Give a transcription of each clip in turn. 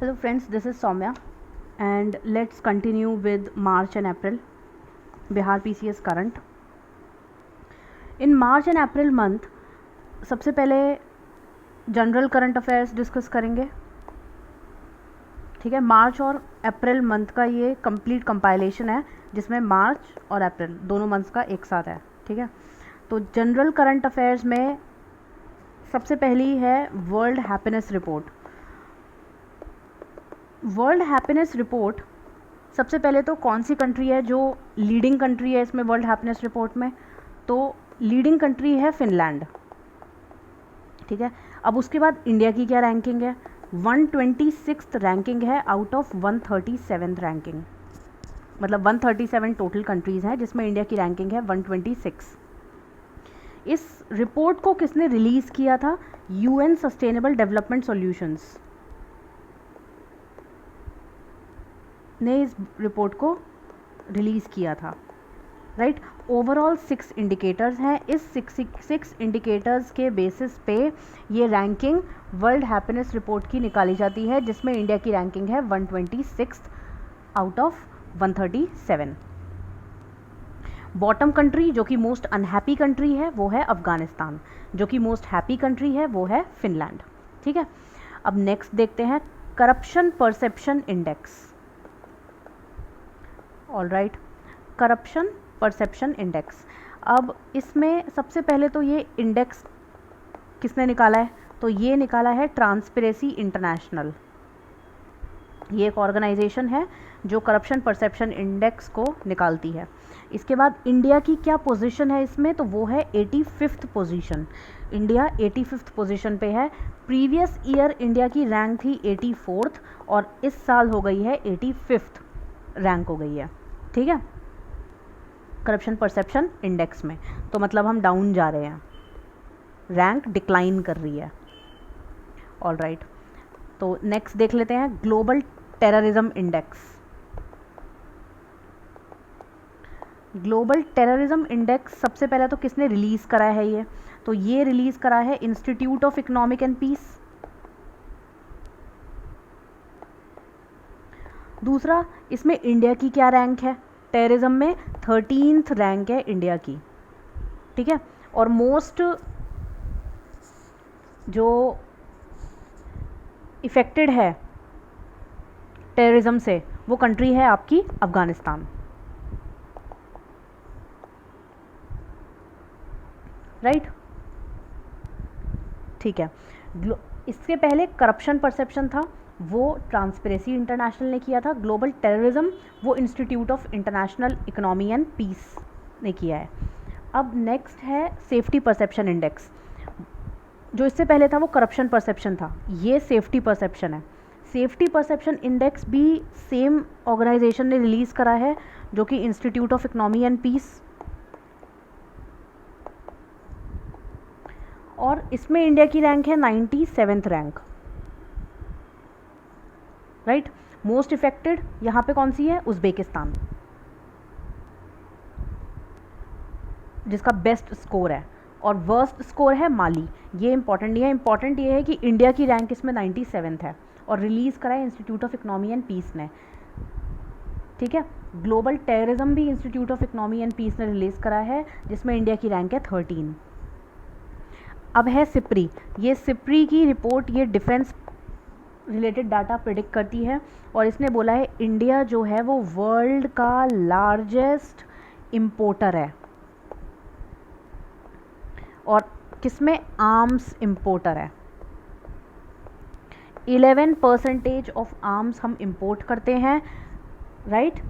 Hello friends, this is Soumya and let's continue with March and April Bihar PCS current. In March and April month सबसे पहले general current affairs discuss करेंगे. ठीक है, मार्च और April month का ये complete compilation है जिसमें मार्च और अप्रैल दोनों मंथ्स का एक साथ है. ठीक है, तो जनरल करंट अफेयर्स में सबसे पहली है world happiness report. World happiness report सबसे पहले तो कौन सी कंट्री है जो लीडिंग कंट्री है इसमें वर्ल्ड हैप्पीनेस रिपोर्ट में, तो लीडिंग कंट्री है फिनलैंड. ठीक है, अब उसके बाद इंडिया की क्या रैंकिंग है. 126th रैंकिंग है आउट ऑफ 137th रैंकिंग, मतलब 137 टोटल कंट्रीज़ हैं जिसमें इंडिया की रैंकिंग है 126. इस रिपोर्ट को किसने रिलीज़ किया था. यूएन सस्टेनेबल डेवलपमेंट सॉल्यूशंस ने इस रिपोर्ट को रिलीज़ किया था. राइट, ओवरऑल 6 इंडिकेटर्स हैं. इस 6 इंडिकेटर्स के बेसिस पे ये रैंकिंग वर्ल्ड हैप्पीनेस रिपोर्ट की निकाली जाती है जिसमें इंडिया की रैंकिंग है 126 आउट ऑफ 137. बॉटम कंट्री जो कि मोस्ट अनहैप्पी कंट्री है वो है अफ़गानिस्तान, जो कि मोस्ट हैप्पी कंट्री है वो है फिनलैंड. ठीक है, अब नेक्स्ट देखते हैं corruption perception index. All right, corruption perception index. अब इसमें सबसे पहले तो ये इंडेक्स किसने निकाला है, तो ये निकाला है ट्रांसपेरेंसी इंटरनेशनल. ये एक ऑर्गेनाइजेशन है जो करप्शन परसेप्शन इंडेक्स को निकालती है. इसके बाद इंडिया की क्या पोजीशन है इसमें, तो वो है 85th position. India 85th position पे है. प्रीवियस ईयर इंडिया की रैंक थी 84th और इस साल हो गई है 85th रैंक हो गई है. ठीक है, करप्शन परसेप्शन इंडेक्स में, तो मतलब हम डाउन जा रहे हैं, रैंक डिक्लाइन कर रही है. ऑल राइट, तो नेक्स्ट देख लेते हैं global terrorism index. Global terrorism index सबसे पहले तो किसने रिलीज़ करा है ये, तो ये रिलीज़ करा है institute of economic and peace. दूसरा, इसमें इंडिया की क्या रैंक है, टेररिज्म में 13th रैंक है इंडिया की. ठीक है, और मोस्ट जो इफ़ेक्टेड है टेररिज्म से वो कंट्री है आपकी अफ़गानिस्तान. राइट, ठीक है. इसके पहले करप्शन परसेप्शन था, वो ट्रांसपेरेंसी इंटरनेशनल ने किया था. ग्लोबल टेररिज्म वो institute of international economy and peace ने किया है. अब नेक्स्ट है सेफ्टी परसेप्शन इंडेक्स. जो इससे पहले था वो करप्शन परसेप्शन था, ये सेफ्टी परसेप्शन है. सेफ्टी परसेप्शन इंडेक्स भी सेम ऑर्गेनाइजेशन ने रिलीज़ करा है जो कि institute of economy and peace, और इसमें इंडिया की रैंक है 97th rank. Right, most affected यहाँ पे कौन सी है, उज़्बेकिस्तान, जिसका बेस्ट स्कोर है, और वर्स्ट स्कोर है माली. ये इंपॉर्टेंट नहीं है, इंपॉर्टेंट ये है कि इंडिया की रैंक इसमें 97th है और रिलीज़ करा है institute of economy and peace ने. ठीक है, ग्लोबल टेररिज्म भी institute of economy and peace ने रिलीज़ करा है जिसमें इंडिया की रैंक है 13. अब है सिप्री. ये सिप्री की रिपोर्ट ये डिफेंस रिलेटेड डाटा प्रिडिक्ट करती है और इसने बोला है इंडिया जो है वो वर्ल्ड का लार्जेस्ट इंपोर्टर है, और किसमें, आर्म्स इंपोर्टर है. 11% ऑफ आर्म्स हम इंपोर्ट करते हैं. राइट,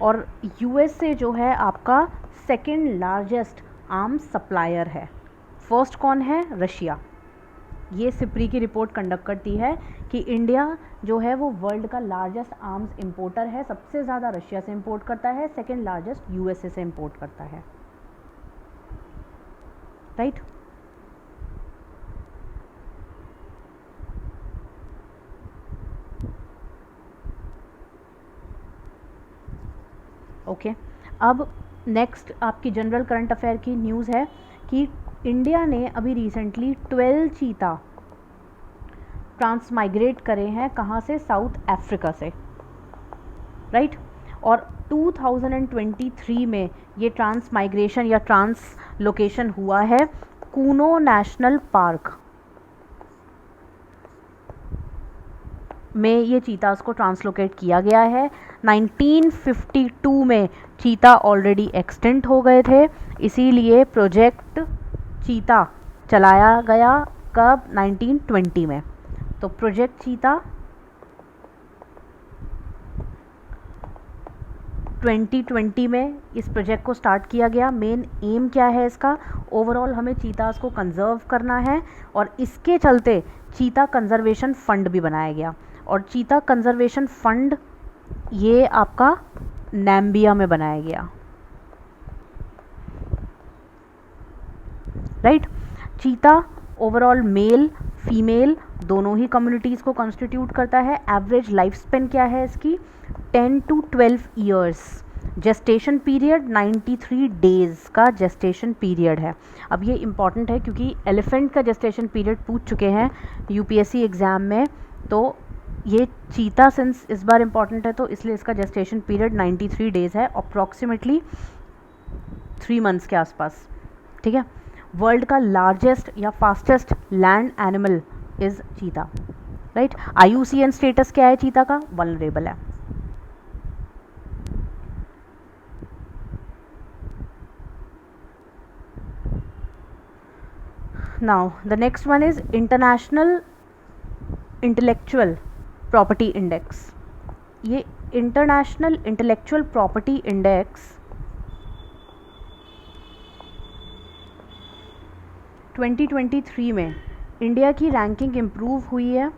और यूएसए जो है आपका सेकंड लार्जेस्ट आर्म्स सप्लायर है. फर्स्ट कौन है, रशिया. ये सिप्री की रिपोर्ट कंडक्ट करती है कि इंडिया जो है वो वर्ल्ड का लार्जेस्ट आर्म्स इंपोर्टर है. सबसे ज़्यादा रशिया से इंपोर्ट करता है, सेकंड लार्जेस्ट यूएसए से इंपोर्ट करता है. Right, okay. अब नेक्स्ट आपकी जनरल करंट अफेयर की न्यूज़ है कि इंडिया ने अभी रिसेंटली ट्रांसमाइग्रेट करे हैं, कहाँ से, साउथ अफ्रीका से, राइट। और 2023 में ये ट्रांसमाइग्रेशन या ट्रांसलोकेशन हुआ है कूनो नेशनल पार्क में, ये चीतास को ट्रांसलोकेट किया गया है। 1952 में चीता ऑलरेडी एक्सटिंक्ट हो गए थे, इसीलिए प्रोजेक्ट चीता चलाया गया कब, 1920 में। तो प्रोजेक्ट चीता 2020 में इस प्रोजेक्ट को स्टार्ट किया गया। मेन एम क्या है इसका, ओवरऑल हमें चीतास को कंजर्व करना है, और इसके चलते चीता कंजर्वेशन फंड भी बनाया गया। और चीता कंजर्वेशन फंड ये आपका नाम्बिया में बनाया गया, राइट। चीता ओवरऑल मेल फीमेल दोनों ही कम्युनिटीज़ को कॉन्स्टिट्यूट करता है। एवरेज लाइफ स्पेन क्या है इसकी, 10 to 12 years. Gestation period 93 days का जेस्टेशन पीरियड है। अब ये इम्पॉर्टेंट है क्योंकि एलिफेंट का जेस्टेशन पीरियड पूछ चुके हैं यूपीएससी एग्ज़ाम में, तो ये चीता सिंस इस बार इम्पॉर्टेंट है तो इसलिए इसका जेस्टेशन पीरियड 93 डेज़ है, अप्रॉक्सीमेटली 3 मंथ्स के आसपास, ठीक है। वर्ल्ड का लार्जेस्ट या फास्टेस्ट लैंड एनिमल इज़ चीता, राइट। IUCN स्टेटस क्या है चीता का, वल्नरेबल है। Now the next one is International Intellectual Property Index। ये इंटरनेशनल इंटेलेक्चुअल प्रॉपर्टी इंडेक्स 2023 में इंडिया की रैंकिंग इम्प्रूव हुई है,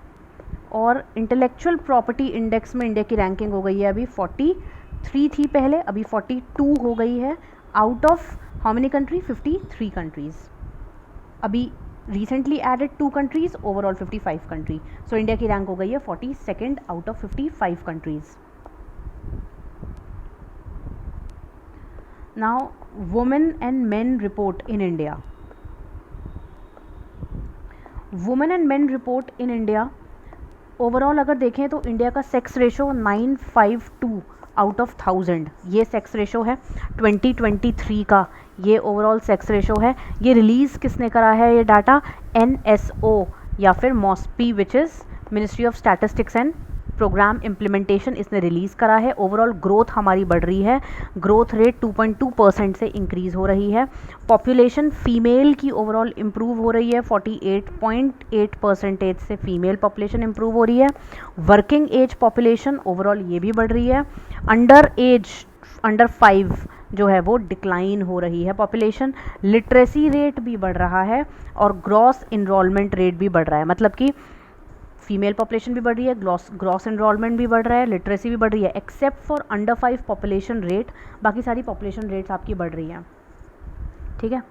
और इंटेलेक्चुअल प्रॉपर्टी इंडेक्स में इंडिया की रैंकिंग हो गई है अभी 43 थी पहले, अभी 42 हो गई है। Out of how many country, 53 countries. अभी recently added 2 countries, overall 55 country. So India की रैंक हो गई है 42nd out of 55 countries. Now women and men report in India. Women and men report in India overall अगर देखें तो India का sex ratio 952 out of 1000 ये sex ratio है 2023 का, ये ओवरऑल सेक्स रेशो है। ये रिलीज़ किसने करा है ये डाटा, NSO या फिर MoSPI which is ministry of statistics and programme implementation, इसने रिलीज़ करा है। ओवरऑल ग्रोथ हमारी बढ़ रही है, ग्रोथ रेट 2.2% से इंक्रीज़ हो रही है। पॉपुलेशन फीमेल की ओवरऑल इम्प्रूव हो रही है, 48.8% से फीमेल पॉपुलेशन इम्प्रूव हो रही है। वर्किंग एज पॉपुलेशन ओवरऑल ये भी बढ़ रही है। अंडर 5 जो है वो डिक्लाइन हो रही है पॉपुलेशन। लिटरेसी रेट भी बढ़ रहा है और ग्रॉस इनरोलमेंट रेट भी बढ़ रहा है, मतलब कि फीमेल पॉपुलेशन भी बढ़ रही है, ग्रॉस एनरोलमेंट भी बढ़ रहा है, लिटरेसी भी बढ़ रही है, except for under 5 population rate, बाकी सारी पॉपुलेशन रेट्स आपकी बढ़ रही हैं, ठीक है।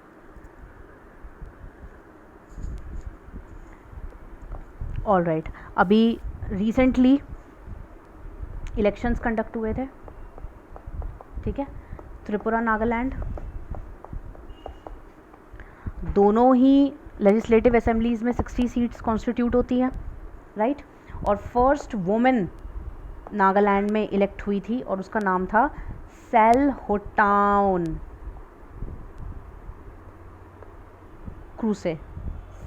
ऑल राइट, अभी रिसेंटली इलेक्शंस कंडक्ट हुए थे, ठीक है। त्रिपुरा नागालैंड दोनों ही लेजिस्लेटिव असेंबलीज़ में 60 सीट्स कॉन्स्टिट्यूट होती हैं, राइट। और फर्स्ट वुमेन नागालैंड में इलेक्ट हुई थी और उसका नाम था सेलहोटाउन क्रूसे,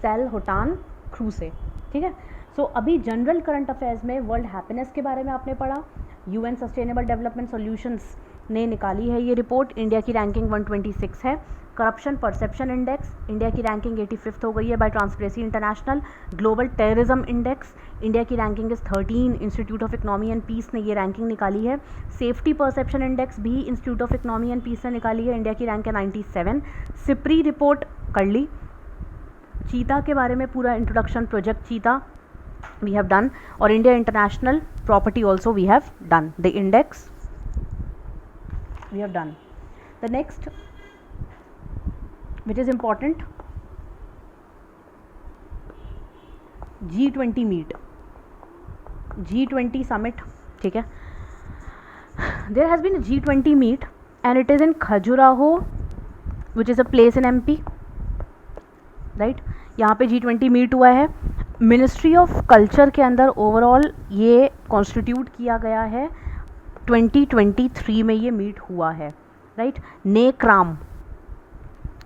सेलहोटान क्रूसे, ठीक है। सो अभी जनरल करंट अफेयर्स में वर्ल्ड हैप्पीनेस के बारे में आपने पढ़ा। UN सस्टेनेबल डेवलपमेंट सॉल्यूशंस ने निकाली है ये रिपोर्ट। इंडिया की रैंकिंग 126 है। करप्शन परसेप्शन इंडेक्स, इंडिया की रैंकिंग 85th हो गई है by transparency international. Global terrorism index, India की ranking is 13, institute of economy and peace ने ये रैंकिंग निकाली है। सेफ्टी परसेप्शन इंडेक्स भी institute of economy and peace ने निकाली है, इंडिया की रैंक है 97। सिप्री रिपोर्ट कर ली। चीता के बारे में पूरा इंट्रोडक्शन, प्रोजेक्ट चीता we have done, और India international property also we have done, the index we have done. The next which is important, G20 meet, G20 summit, ठीक है। There has been a G20 meet and it is in Khajuraho which is a place in MP, right। यहाँ पे G20 meet हुआ है। Ministry of culture के अंदर overall ये constitute किया गया है, 2023 में ये मीट हुआ है, राइट। नेक्राम,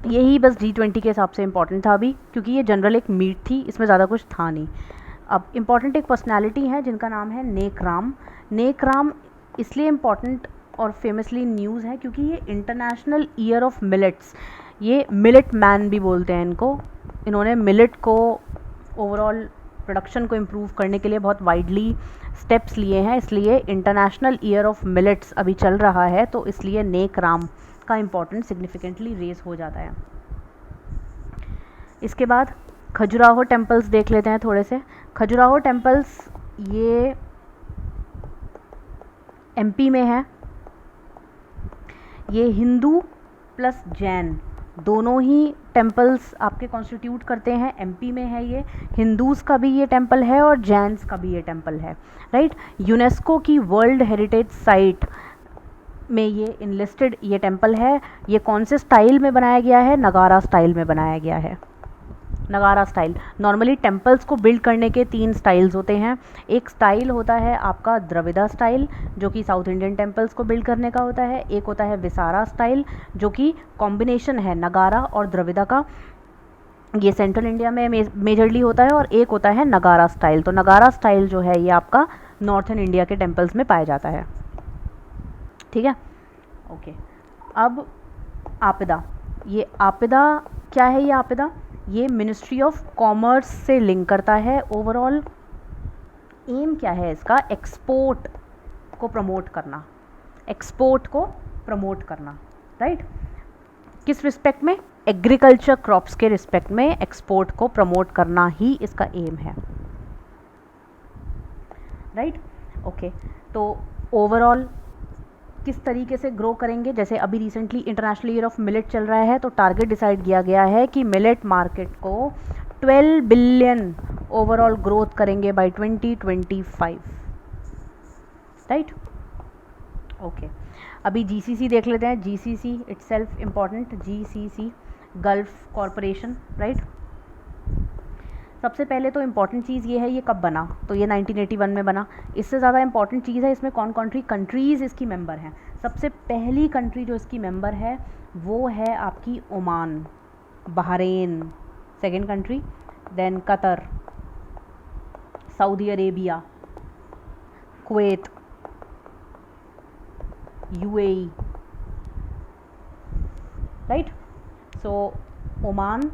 यही बस G20 के हिसाब से इम्पॉर्टेंट था अभी, क्योंकि ये जनरल एक मीट थी, इसमें ज़्यादा कुछ था नहीं। अब इम्पॉर्टेंट एक पर्सनालिटी है जिनका नाम है नेक्राम। नेक्राम इसलिए इम्पॉर्टेंट और फेमसली न्यूज़ है क्योंकि ये इंटरनेशनल ईयर ऑफ मिलेट्स, ये मिलेट मैन भी बोलते हैं इनको, इन्होंने मिलेट को ओवरऑल प्रोडक्शन को इम्प्रूव करने के लिए बहुत वाइडली स्टेप्स लिए हैं, इसलिए इंटरनेशनल ईयर ऑफ मिलेट्स अभी चल रहा है, तो इसलिए नेक्राम का इम्पोर्टेंस सिग्निफिकेंटली रेज हो जाता है। इसके बाद खजुराहो टेम्पल्स देख लेते हैं थोड़े से। खजुराहो टेम्पल्स ये MP में है। ये हिंदू प्लस जैन दोनों ही टेम्पल्स आपके कॉन्स्टिट्यूट करते हैं। MP में है ये, हिंदूज़ का भी ये टेम्पल है और जैन्स का भी ये टेम्पल है, राइट। यूनेस्को की वर्ल्ड हेरिटेज साइट में ये इनलिस्टेड ये टेम्पल है। ये कौन से स्टाइल में बनाया गया है? नगारा स्टाइल में बनाया गया है। नगारा स्टाइल, नॉर्मली टेम्पल्स को बिल्ड करने के 3 स्टाइल्स होते हैं। एक स्टाइल होता है आपका द्रविड़ा स्टाइल, जो कि साउथ इंडियन टेम्पल्स को बिल्ड करने का होता है। एक होता है विसारा स्टाइल, जो कि कॉम्बिनेशन है नगारा और द्रविड़ा का, ये सेंट्रल इंडिया में मेजरली होता है। और एक होता है नगारा स्टाइल। तो नगारा स्टाइल जो है ये आपका नॉर्थन इंडिया के टेम्पल्स में पाया जाता है, ठीक है, ओके। अब आपदा, ये आपदा क्या है? ये आपदा ये मिनिस्ट्री ऑफ कॉमर्स से लिंक करता है। ओवरऑल एम क्या है इसका? एक्सपोर्ट को प्रमोट करना, एक्सपोर्ट को प्रमोट करना, राइट। किस रिस्पेक्ट में? एग्रीकल्चर क्रॉप्स के रिस्पेक्ट में एक्सपोर्ट को प्रमोट करना ही इसका एम है, राइट, ओके। तो ओवरऑल किस तरीके से ग्रो करेंगे? जैसे अभी recently international year of millet चल रहा है, तो टारगेट डिसाइड किया गया है कि मिलेट मार्केट को 12 बिलियन ओवरऑल ग्रोथ करेंगे बाय 2025, राइट, ओके। अभी GCC देख लेते हैं। GCC itself important, GCC gulf corporation, right. सबसे पहले तो इम्पॉर्टेंट चीज़ ये है, ये कब बना? तो ये 1981 में बना। इससे ज़्यादा इम्पॉर्टेंट चीज़ है इसमें कौन कौन सी कंट्रीज़ इसकी मेंबर हैं। सबसे पहली कंट्री जो इसकी मेंबर है वो है आपकी Oman, Bahrain second country, then Qatar, Saudi Arabia, Kuwait, UAE, right. So Oman,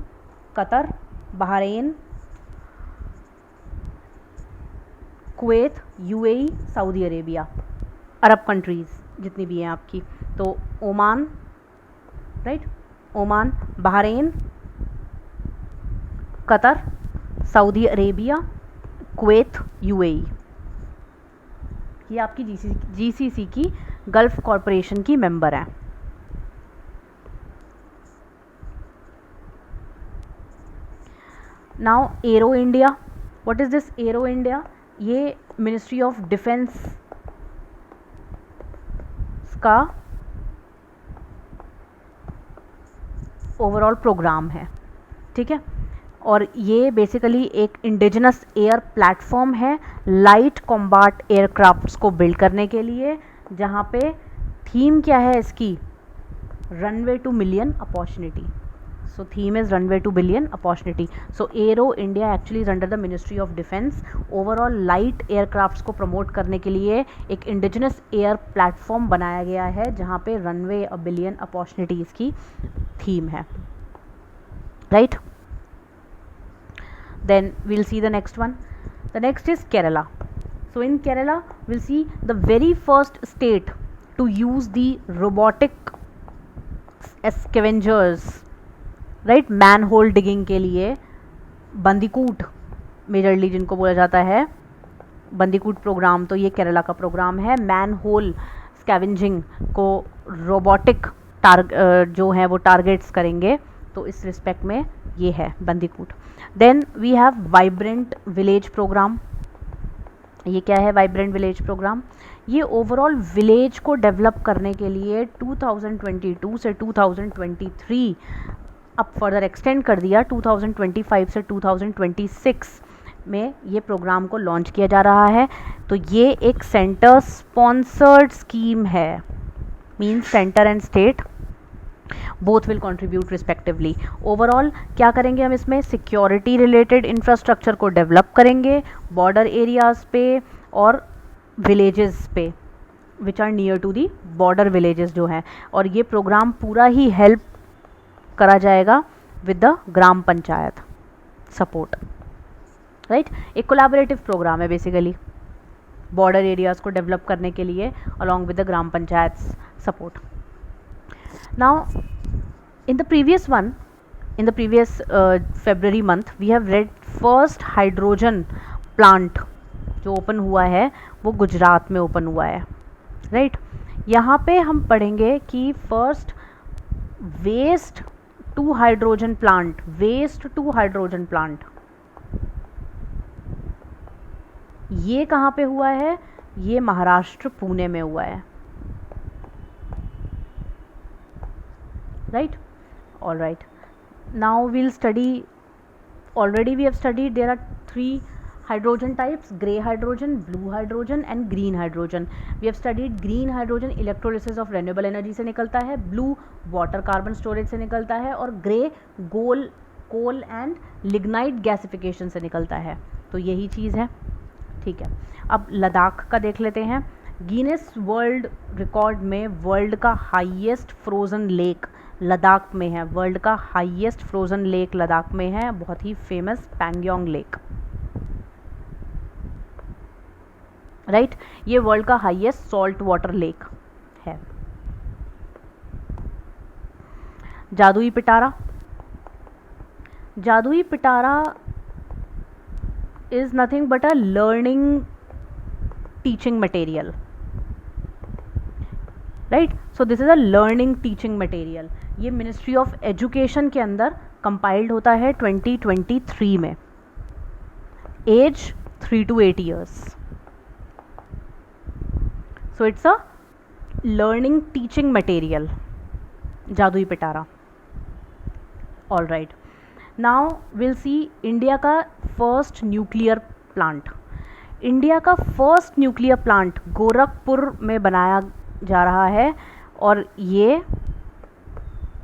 Qatar, Bahrain, Kuwait, UAE, Saudi Arabia, Arab countries जितनी भी हैं आपकी। तो Oman, right, Oman, Bahrain, Qatar, Saudi Arabia, Kuwait, UAE, ये आपकी GCC की Gulf corporation की member हैं। Now Aero India, what is this Aero India? ये मिनिस्ट्री ऑफ डिफेंस का ओवरऑल प्रोग्राम है, ठीक है। और ये बेसिकली एक इंडिजिनस एयर प्लेटफॉर्म है लाइट कॉम्बैट एयरक्राफ्ट्स को बिल्ड करने के लिए, जहाँ पे थीम क्या है इसकी? Runway two million opportunity. So theme is runway to billion opportunity. So Aero India actually is under the Ministry of Defense. Overall light aircrafts को promote करने के लिए एक indigenous air platform बनाया गया है जहाँ पे runway a billion opportunities की theme है, right? Then we'll see the next one. The next is Kerala. So in Kerala we'll see the very first state to use the robotic scavengers, right, manhole digging के लिए। बंदीकूट majorly जिनको बोला जाता है बंदीकूट programme, तो ये केरला का programme है। मैन होल स्कैवेंजिंग को रोबोटिक जो है वो टारगेट्स करेंगे, तो इस रिस्पेक्ट में ये है bandicoot. Then we have vibrant village programme. ये क्या है वाइब्रेंट विलेज प्रोग्राम? ये ओवरऑल विलेज को डेवलप करने के लिए 2022 से 2023 अब फर्दर एक्सटेंड कर दिया 2025 से 2026 में ये प्रोग्राम को लॉन्च किया जा रहा है। तो ये एक सेंटर स्पॉन्सर्ड स्कीम है, means centre and state both will contribute respectively. Overall क्या करेंगे हम इसमें, सिक्योरिटी रिलेटेड इंफ्रास्ट्रक्चर को डेवलप करेंगे बॉर्डर एरियाज़ पे और विलेजेस पे which are near to the border villages जो हैं, और ये प्रोग्राम पूरा ही हेल्प करा जाएगा with the gram panchayat support, right. एक कोलैबोरेटिव प्रोग्राम है बेसिकली बॉर्डर एरियाज़ को डेवलप करने के लिए along with the gram panchayat support. Now in the previous February month we have read first hydrogen plant जो ओपन हुआ है वो गुजरात में ओपन हुआ है, राइट। यहाँ पे हम पढ़ेंगे कि first waste to hydrogen plant ये कहाँ पे हुआ है, ये महाराष्ट्र पुणे में हुआ है, right? All right, now we'll study, already we have studied there are 3 hydrogen types: gray hydrogen, blue hydrogen and green hydrogen. We have studied green hydrogen electrolysis of renewable energy से निकलता है, blue water carbon storage से निकलता है और gray coal and lignite gasification से निकलता है। तो यही चीज़ है, ठीक है। अब लद्दाख का देख लेते हैं। गिनेस वर्ल्ड रिकॉर्ड में वर्ल्ड का हाईएस्ट फ्रोज़न लेक लद्दाख में है, वर्ल्ड का हाईएस्ट फ्रोज़न लेक लद्दाख में है, बहुत ही फेमस पैंगोंग लेक, राइट। ये वर्ल्ड का हाईएस्ट सॉल्ट वाटर लेक है। जादुई पिटारा is nothing but a learning teaching material, right? So this is a learning teaching material. ये मिनिस्ट्री ऑफ एजुकेशन के अंदर कंपाइल्ड होता है 2023 में, as 3 to 8 years. So it's a learning teaching material, जादुई पिटारा। All right. Now will see India का first nuclear plant. India का first nuclear plant Gorakhpur में बनाया जा रहा है और ये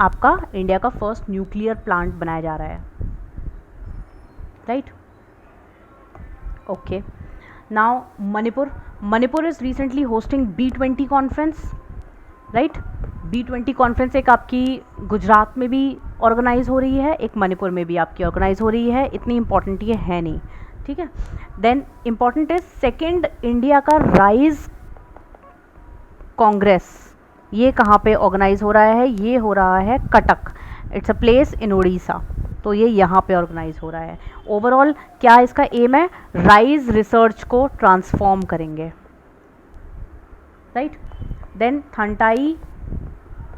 आपका इंडिया का फर्स्ट न्यूक्लियर प्लांट बनाया जा रहा है, right. Okay, now Manipur is recently hosting B20 conference, right. B20 conference एक आपकी गुजरात में भी ऑर्गेनाइज हो रही है, एक मणिपुर में भी आपकी ऑर्गेनाइज हो रही है। इतनी इम्पॉर्टेंट ये है नहीं, ठीक है। Then important is second India का राइज कांग्रेस, ये कहाँ पे ऑर्गेनाइज हो रहा है, ये हो रहा है Cuttack, it's a place in Orissa. तो ये यहाँ पे ऑर्गेनाइज हो रहा है। ओवरऑल क्या इसका एम है, राइज रिसर्च को ट्रांसफॉर्म करेंगे, right. Then Thantai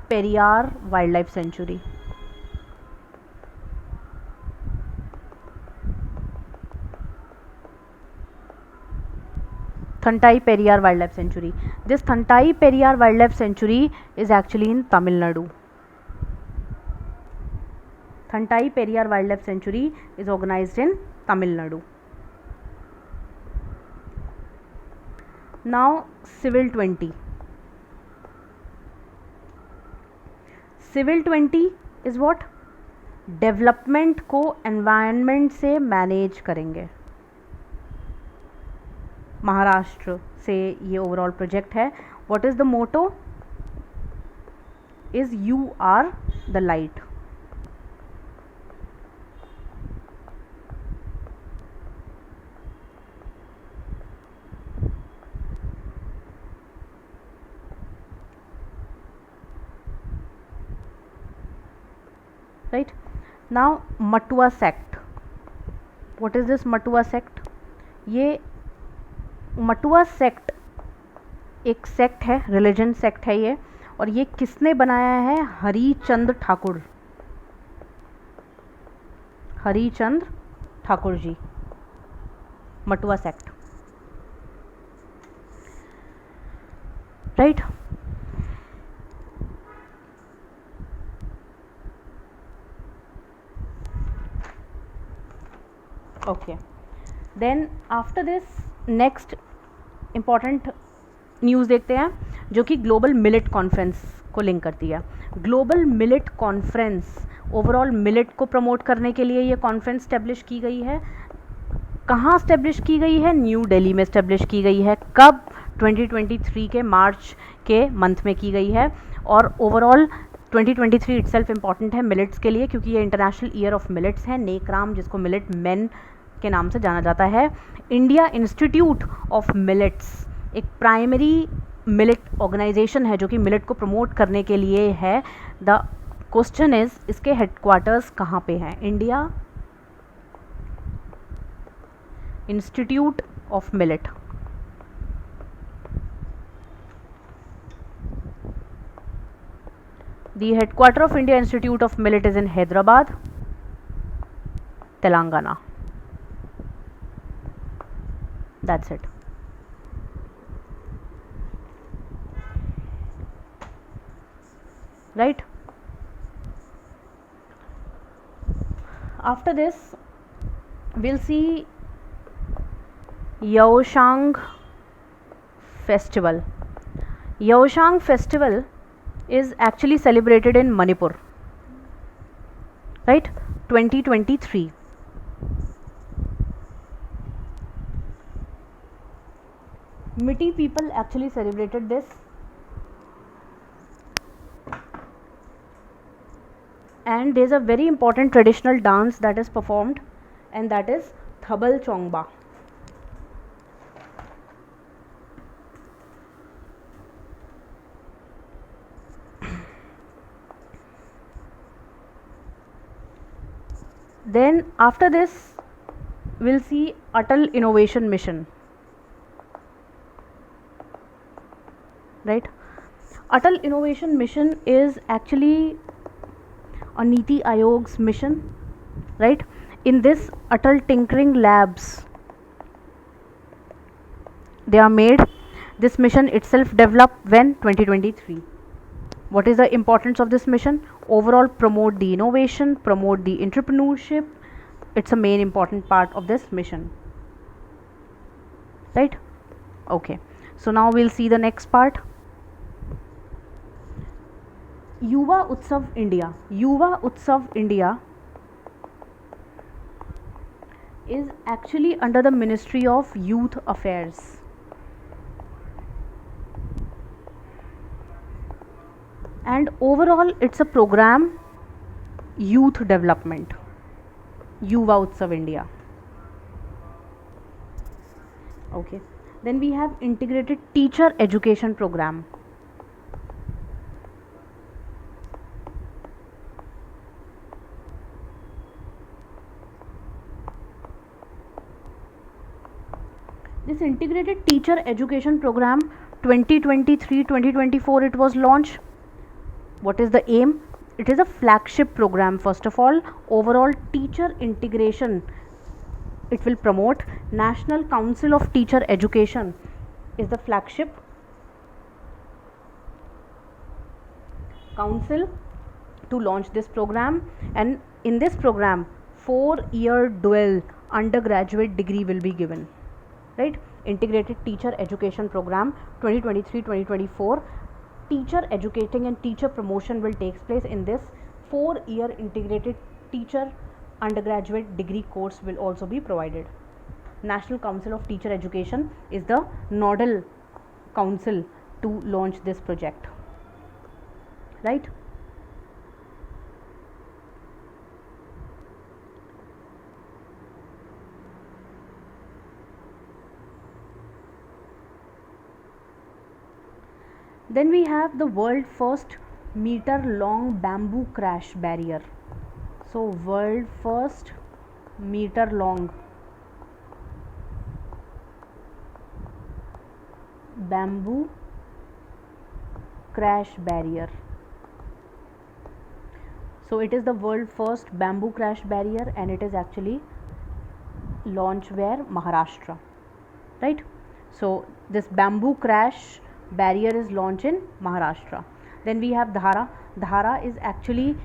Periyar wild life sanctuary, Thantai Periyar Wildlife Sanctuary. This Thantai Periyar Wildlife Sanctuary is actually in Tamil Nadu. Thantai Periyar Wildlife Sanctuary is organized in Tamil Nadu. Now Civil 20. Civil 20 is what? Development को environment से manage करेंगे। महाराष्ट्र से ये overall project है। What is the motto? Is you are the light. Right now Matua sect. What is this Matua sect? ये Matua sect एक sect है, religion sect है ये, और ये किसने बनाया है? Harichand Thakur, Harichand Thakur ji, Matua sect, right. Okay, then after this next important news देखते हैं जो कि ग्लोबल मिलेट कॉन्फ्रेंस को लिंक करती है। Global millet conference overall millet को प्रमोट करने के लिए ये कॉन्फ्रेंस स्टेब्लिश की गई है। कहाँ स्टेब्लिश की गई है? न्यू दिल्ली में स्टेब्लिश की गई है। कब? 2023 के मार्च के मंथ में की गई है। और ओवरऑल 2023 इटसेल्फ इम्पॉर्टेंट है मिलेट्स के लिए, क्योंकि ये इंटरनेशनल ईयर ऑफ मिलेट्स है। नेकराम, जिसको मिलेट मैन के नाम से जाना जाता है। इंडिया इंस्टीट्यूट ऑफ मिलेट्स एक प्राइमरी मिलेट ऑर्गेनाइजेशन है जो कि मिलेट को प्रमोट करने के लिए है। द क्वेश्चन इज, इसके हेडक्वार्टर्स कहाँ पे हैं? India institute of millet. The headquarter of India Institute of Millet is in Hyderabad, Telangana. That's it. Right? After this, we'll see Yaoshang festival. Yaoshang festival is actually celebrated in Manipur, right? 2023. Miti people actually celebrated this, and there's a very important traditional dance that is performed, and that is Thabal Chongba. Then after this we'll see Atal Innovation Mission, right? Atal Innovation Mission is actually a Niti Aayog's mission, right? In this Atal Tinkering Labs, they are made. This mission itself developed when? 2023. What is the importance of this mission? Overall, promote the innovation, promote the entrepreneurship. It's a main important part of this mission, right? Okay, so now we'll see the next part. Yuva Utsav India. Yuva Utsav India is actually under the Ministry of Youth Affairs. And overall it's a program youth development. Yuva Utsav India. Okay, then we have integrated teacher education program. This integrated teacher education program 2023-2024 it was launched. What is the aim? It is a flagship program. First of all, overall teacher integration it will promote. National Council of Teacher Education is the flagship council to launch this program, and in this program 4-year dual undergraduate degree will be given, right? Integrated Teacher Education Program 2023-2024. Teacher educating and teacher promotion will take place in this 4-year integrated teacher undergraduate degree course will also be provided. National Council of Teacher Education is the nodal council to launch this project, right? Then we have the world first meter long bamboo crash barrier. So world first meter long bamboo crash barrier. So it is the world first bamboo crash barrier, and it is actually launched where? Maharashtra, right? So this bamboo crash barrier is launched in Maharashtra. Then we have Dhara. Dhara is actually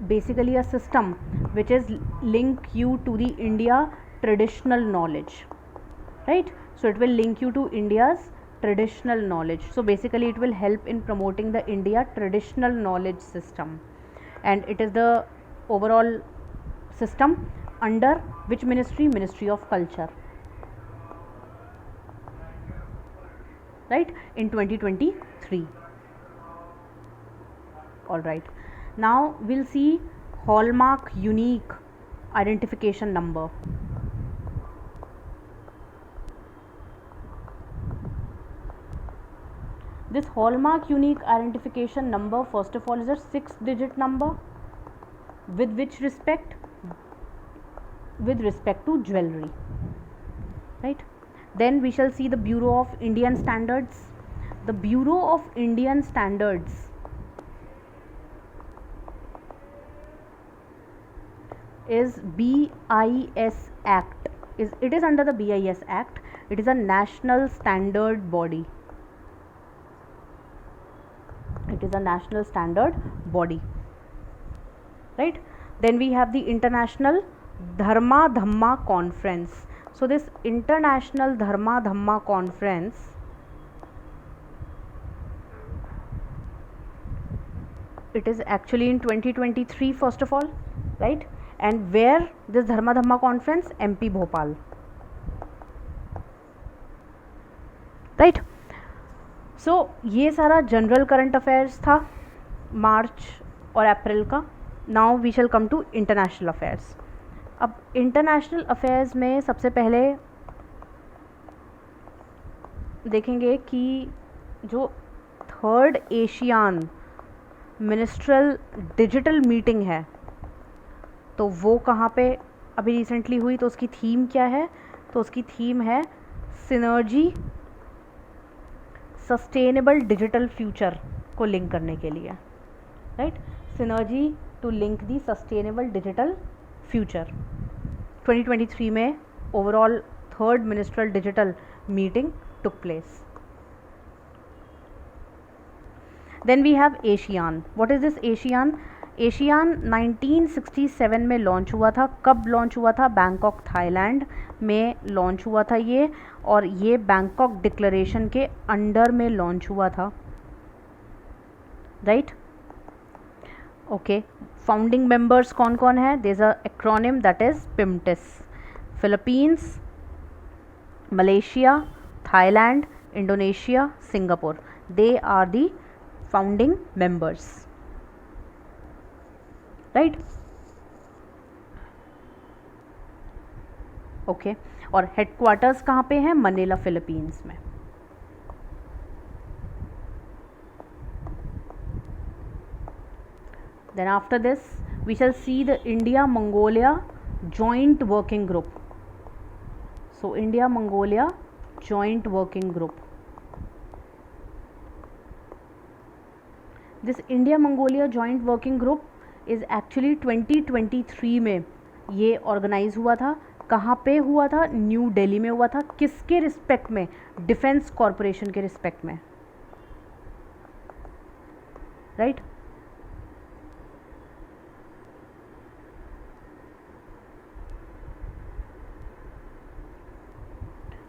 basically a system which is link you to the India traditional knowledge, right? So it will link you to India's traditional knowledge. So basically it will help in promoting the India traditional knowledge system, and it is the overall system under which ministry? Ministry of Culture, right, in 2023. All right, now we'll see hallmark unique identification number. This hallmark unique identification number, first of all, is a 6-digit number. With which respect? With respect to jewelry, right? Then we shall see the Bureau of Indian Standards. The Bureau of Indian Standards is BIS Act. It is under the BIS Act. It is a national standard body. It is a national standard body, right? Then we have the International Dharma Dhamma Conference. So this International Dharma Dhamma Conference it is actually in 2023, first of all, right? And where this Dharma Dhamma Conference? MP Bhopal, right? सो ये सारा general current affairs था मार्च और अप्रैल का. Now we shall come to international affairs. अब international affairs में सबसे पहले देखेंगे कि जो 3rd ASEAN minstrel digital meeting है तो वो कहाँ पे अभी रिसेंटली हुई, तो उसकी थीम क्या है? तो उसकी थीम है सिनर्जी सस्टेनेबल डिजिटल फ्यूचर को लिंक करने के लिए, right? Synergy to link the sustainable digital future. 2023 में overall 3rd ministerial digital meeting took place. Then we have ASEAN. What is this ASEAN? ASEAN 1967 में लॉन्च हुआ था. कब लॉन्च हुआ था? बैंकॉक थाईलैंड में लॉन्च हुआ था ये, और ये बैंकॉक डिक्लेरेशन के अंडर में लॉन्च हुआ था, राइट? ओके. फाउंडिंग मेंबर्स कौन कौन है? There is a acronym that is PIMTS. Philippines, Malaysia, Thailand, Indonesia, Singapore, they are the founding members, right? Okay. और हेडक्वार्टर्स कहाँ पे हैं? मनीला, फिलीपींस में. Then after this we shall see the India Mongolia joint working group. So India Mongolia joint working group. This India Mongolia joint working group is actually 2023 में ये organise हुआ था. कहाँ पे हुआ था? न्यू दिल्ली में हुआ था. किसके रिस्पेक्ट में? डिफेंस कॉरपोरेशन के रिस्पेक्ट में, right?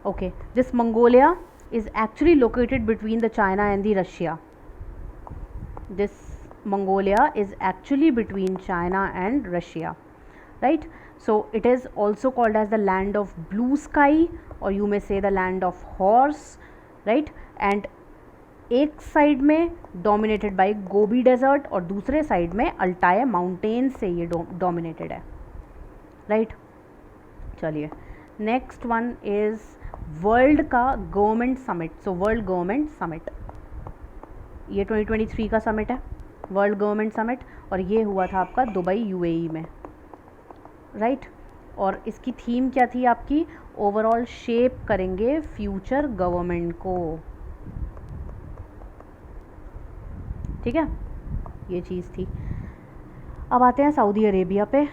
Okay. This Mongolia is actually located between the China and the Russia. This Mongolia is actually between China and Russia, right? So it is also called as the land of blue sky, or you may say the land of horse, right? And एक side में dominated by Gobi desert और दूसरे side में Altai mountain से ये dominated है, right? चलिए, next one is world का government summit. So world government summit, ये 2023 का समिट है, वर्ल्ड गवर्नमेंट समिट, और ये हुआ था आपका दुबई यूएई में, राइट? और इसकी थीम क्या थी आपकी? ओवरऑल शेप करेंगे फ्यूचर गवर्नमेंट को, ठीक है? ये चीज़ थी. अब आते हैं सऊदी अरेबिया पे.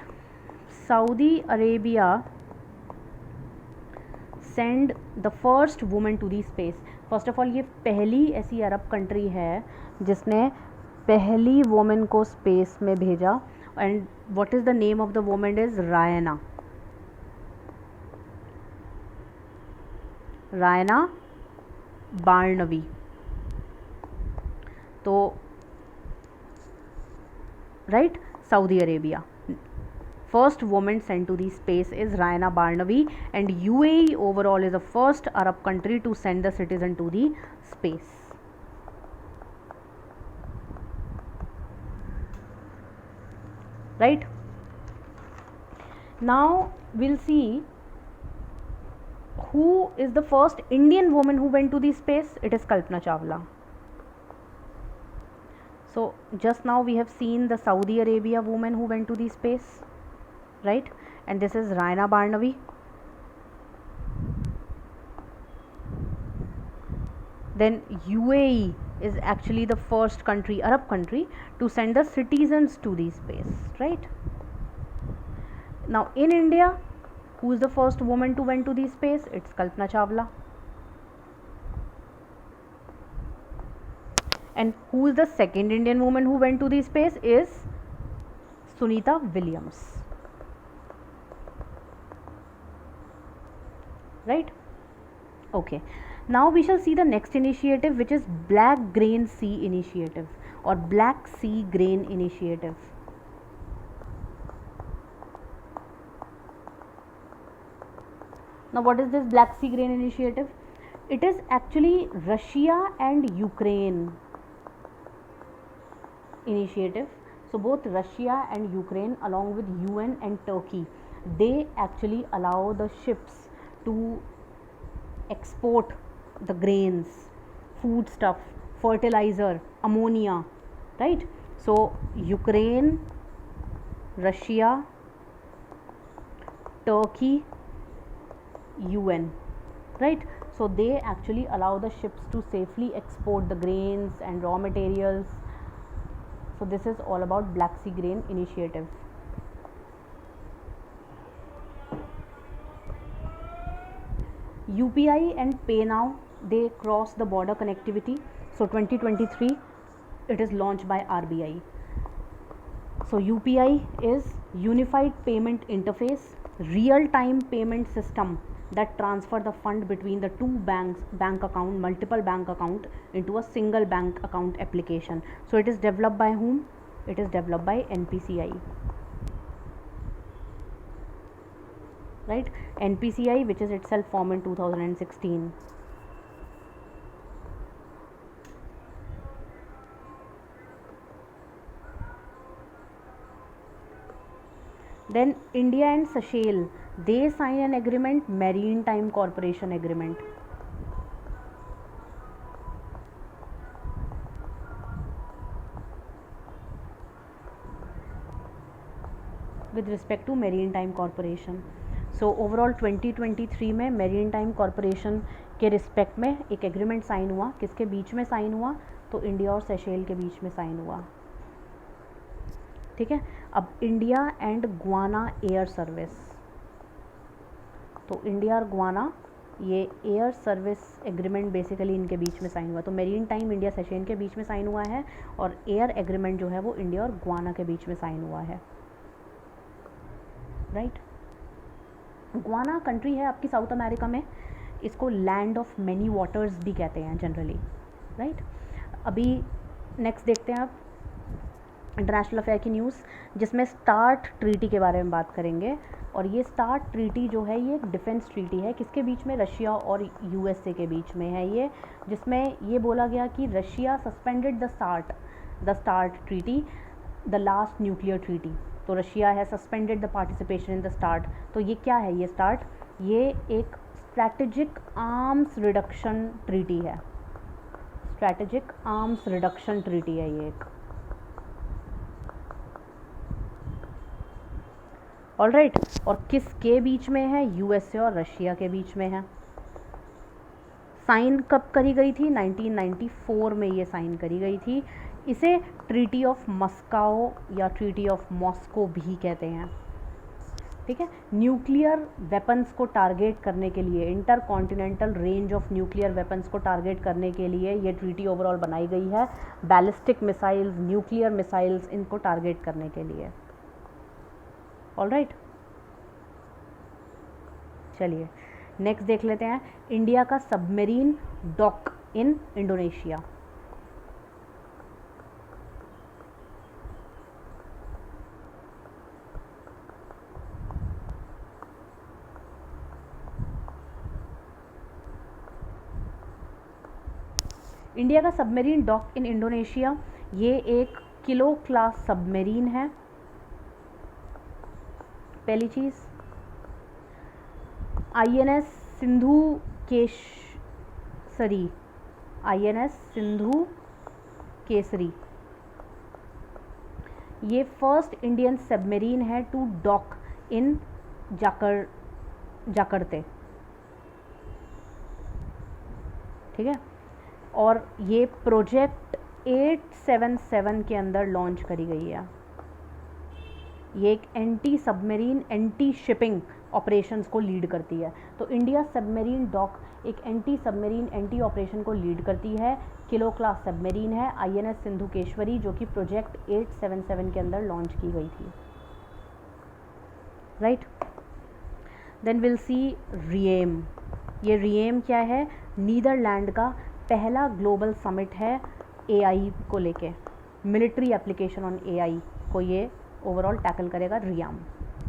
Saudi Arabia send the first women to the space. First of all ये पहली ऐसी अरब कंट्री है जिसने पहली वुमेन को स्पेस में भेजा. And what is the name of the women is Rayyana, Rayyana Barnawi. तो right, Saudi Arabia, first woman sent to the space is Raina Barnawi, and UAE overall is the first Arab country to send the citizen to the space. Right, now we'll see who is the first Indian woman who went to the space. It is Kalpana Chawla. So just now we have seen the Saudi Arabia woman who went to the space, right? And this is Raina Barnawi. Then UAE is actually the first country, Arab country, to send the citizens to the space, right? Now in India, who is the first woman to went to the space? It's Kalpana Chawla. And who is the second Indian woman who went to the space? Is Sunita Williams, right? Okay, now we shall see the next initiative, which is Black Grain Sea Initiative or Black Sea Grain Initiative. Now what is this Black Sea Grain Initiative? It is actually Russia and Ukraine initiative. So both Russia and Ukraine, along with UN and Turkey, they actually allow the ships to export the grains, food stuff, fertilizer, ammonia, right? So Ukraine, Russia, Turkey, UN, right? So they actually allow the ships to safely export the grains and raw materials. So this is all about Black Sea Grain Initiative. UPI and PayNow, they cross the border connectivity. So 2023 it is launched by RBI. So UPI is Unified Payment Interface, real time payment system that transfer the fund between the two bank account, multiple bank account into a single bank account application. So it is developed by whom? It is developed by NPCI, right? NPCI, which is itself formed in 2016. Then India and Seychelles, they sign an agreement, Maritime Cooperation Agreement. With respect to Maritime Corporation. So overall 2023 में Maritime Corporation के respect में एक agreement sign हुआ. किसके बीच में sign हुआ? तो India और सेशेल के बीच में साइन हुआ. ठीक है. अब India and Guana air service, तो इंडिया और गुआना ये एयर सर्विस एग्रीमेंट बेसिकली इनके बीच में साइन हुआ. तो मेरीन टाइम इंडिया सेशेल के बीच में साइन हुआ है और एयर एग्रीमेंट जो है वो इंडिया और गुआना के बीच में साइन हुआ है, राइट. गुआना कंट्री है आपकी साउथ अमेरिका में. इसको लैंड ऑफ मैनी वाटर्स भी कहते हैं जनरली, राइट. अभी नेक्स्ट देखते हैं आप इंटरनेशनल अफेयर की न्यूज़, जिसमें स्टार्ट ट्रीटी के बारे में बात करेंगे. और ये स्टार्ट ट्रीटी जो है ये एक डिफेंस ट्रीटी है. किसके बीच में? रशिया और यूएसए के बीच में है ये, जिसमें ये बोला गया कि Russia suspended the start treaty, the last nuclear treaty. तो रशिया है suspended the participation in the start. तो ये क्या है? ये स्टार्ट ये एक स्ट्रैटेजिक आर्म्स रिडक्शन ट्रीटी है. स्ट्रैटेजिक आर्म्स रिडक्शन ट्रीटी है ये एक. ऑलराइट. और किसके बीच में है? यूएसए और रशिया के बीच में है. साइन कब करी गई थी? 1994 में ये साइन करी गई थी. इसे ट्रीटी ऑफ मस्काओ या ट्रीटी ऑफ मॉस्को भी कहते हैं. ठीक है. न्यूक्लियर वेपन्स को टारगेट करने के लिए, inter continental range of nuclear weapons को टारगेट करने के लिए ये ट्रीटी ओवरऑल बनाई गई है. बैलिस्टिक मिसाइल्स, न्यूक्लियर मिसाइल्स, इनको टारगेट करने के लिए. ऑलराइट. चलिए नेक्स्ट देख लेते हैं, इंडिया का submarine dock in Indonesia. India का सबमरीन डॉक इन इंडोनेशिया, ये एक किलो क्लास सबमरीन है। पहली चीज़, INS सिंधु केसरी, INS सिंधु केसरी, ये फर्स्ट इंडियन सबमरीन है टू डॉक इन जाकर्ते, ठीक है। और ये प्रोजेक्ट 877 के अंदर लॉन्च करी गई है। ये एक anti submarine anti shipping operations को लीड करती है। तो इंडिया सबमरीन डॉक एक एंटी सबमरीन एंटी ऑपरेशन को लीड करती है। किलो क्लास सबमरीन है, INS सिंधु केशवरी, जो कि प्रोजेक्ट 877 के अंदर लॉन्च की गई थी, right. Then will see REAIM. ये रिएम क्या है? नीदरलैंड का पहला ग्लोबल समिट है AI को लेके, मिलिट्री एप्लीकेशन ऑन AI को ये ओवरऑल टैकल करेगा रियाम,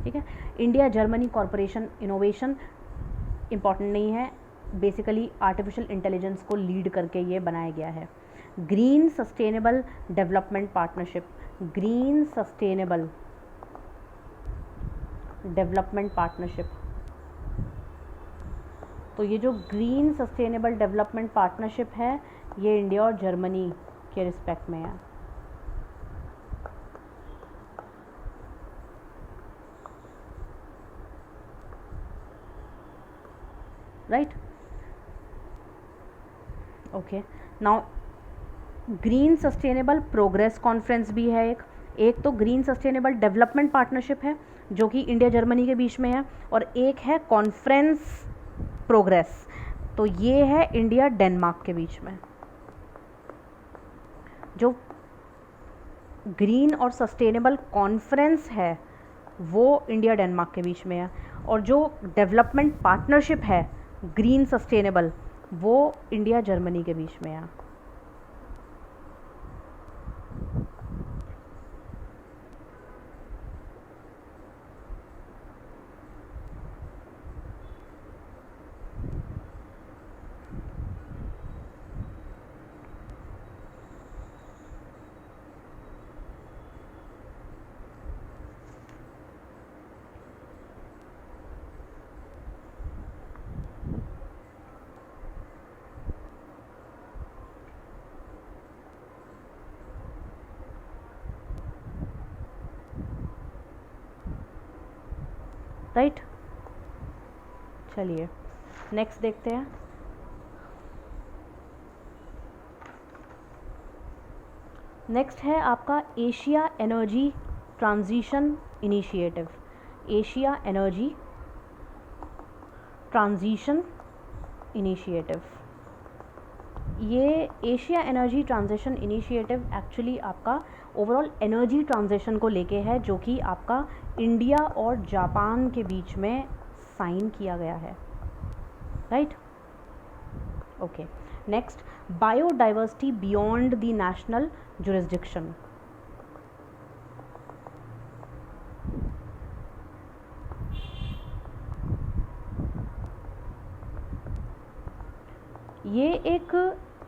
ठीक है। India Germany corporation innovation important नहीं है, बेसिकली आर्टिफिशियल इंटेलिजेंस को लीड करके ये बनाया गया है। Green sustainable development partnership, green sustainable development partnership, तो ये जो ग्रीन सस्टेनेबल डेवलपमेंट पार्टनरशिप है ये इंडिया और जर्मनी के रिस्पेक्ट में है, right. Okay, now green sustainable progress conference भी है एक तो ग्रीन सस्टेनेबल डेवलपमेंट पार्टनरशिप है जो कि इंडिया जर्मनी के बीच में है, और एक है कॉन्फ्रेंस प्रोग्रेस, तो ये है इंडिया डेनमार्क के बीच में। जो ग्रीन और सस्टेनेबल कॉन्फ्रेंस है वो इंडिया डेनमार्क के बीच में है, और जो डेवलपमेंट पार्टनरशिप है ग्रीन सस्टेनेबल वो इंडिया जर्मनी के बीच में है। राइट, चलिए नेक्स्ट देखते हैं। नेक्स्ट है आपका Asia energy transition initiative, Asia energy transition initiative. ये Asia energy transition initiative actually आपका ओवरऑल एनर्जी ट्रांजिशन को लेके है, जो कि आपका इंडिया और जापान के बीच में साइन किया गया है, right. Okay, next biodiversity beyond the national jurisdiction. ये एक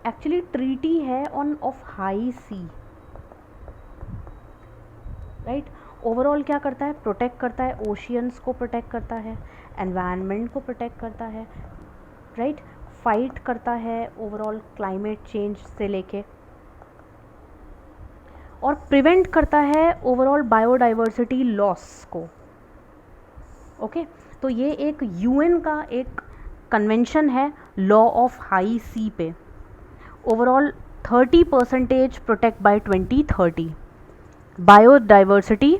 एक्चुअली ट्रीटी है on of high sea, right. Overall क्या करता है? प्रोटेक्ट करता है, ओशियंस को प्रोटेक्ट करता है, एनवायरनमेंट को प्रोटेक्ट करता है, राइट। फाइट करता है ओवरऑल क्लाइमेट चेंज से लेके, और प्रिवेंट करता है ओवरऑल बायोडाइवर्सिटी लॉस को। ओके, तो ये एक UN का एक कन्वेंशन है लॉ ऑफ हाई सी पे। Overall 30% protect by 2030, biodiversity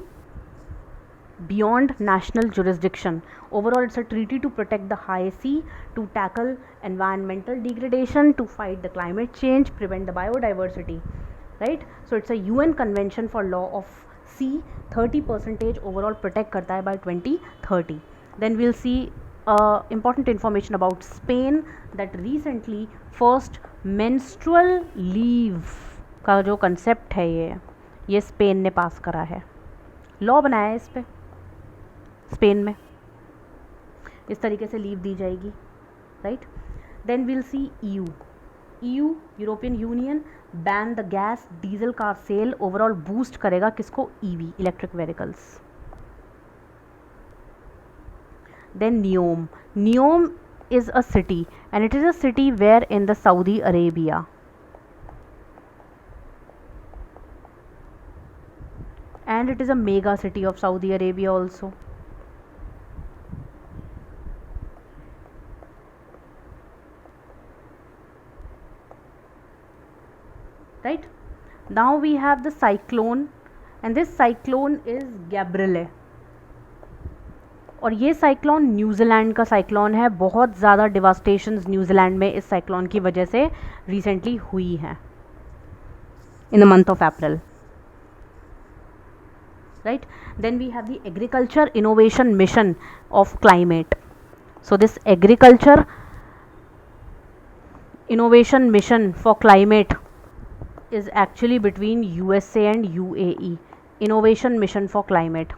beyond national jurisdiction. Overall, it's a treaty to protect the high sea, to tackle environmental degradation, to fight the climate change, prevent the biodiversity, right? So it's a UN convention for law of sea. 30% overall protect करता है by 2030. Then we'll see important information about Spain that recently first menstrual leave का जो concept है ये Spain ने पास करा है, law बनाया है इस पे स्पेन में, इस तरीके से लीव दी जाएगी, right. Then will see EU European Union ban the gas diesel car sale, overall boost करेगा किसको, EV electric vehicles. Then Neom is a city and it is a city where in the Saudi Arabia. And it is a mega city of Saudi Arabia also. Right? Now we have the cyclone and this cyclone is Gabrielle. और ये cyclone New Zealand का cyclone है. बहुत ज़्यादा डिवास्टेशंस New Zealand में इस cyclone की वजह से रिसेंटली हुई हैं in the month of April, right. Then we have the agriculture innovation mission of climate. So this agriculture innovation mission for climate is actually between USA and UAE. Innovation Mission for Climate.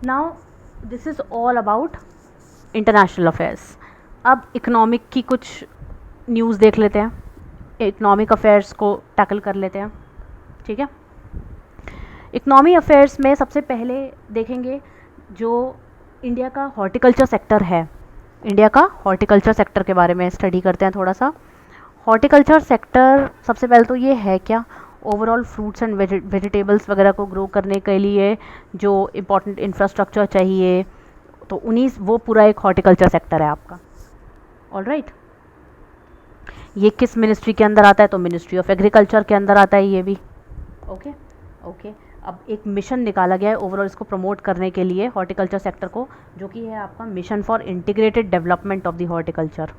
Now this is all about international affairs. अब economic की कुछ news देख लेते हैं, economic affairs को tackle कर लेते हैं, ठीक है. इकनॉमी अफेयर्स में सबसे पहले देखेंगे जो इंडिया का हॉर्टिकल्चर सेक्टर है. इंडिया का हॉर्टिकल्चर सेक्टर के बारे में स्टडी करते हैं थोड़ा सा. हॉर्टिकल्चर सेक्टर सबसे पहले तो ये है क्या, ओवरऑल फ्रूट्स एंड वेजिटेबल्स वगैरह को ग्रो करने के लिए जो इम्पोर्टेंट इंफ्रास्ट्रक्चर चाहिए, तो उन्हीं वो पूरा एक हॉर्टिकल्चर सेक्टर है आपका. ऑलराइट. ये किस मिनिस्ट्री के अंदर आता है, तो मिनिस्ट्री ऑफ एग्रीकल्चर के अंदर आता है ये भी. ओके. अब एक मिशन निकाला गया है ओवरऑल इसको प्रमोट करने के लिए हॉर्टिकल्चर सेक्टर को, जो कि है आपका mission for integrated development of the horticulture.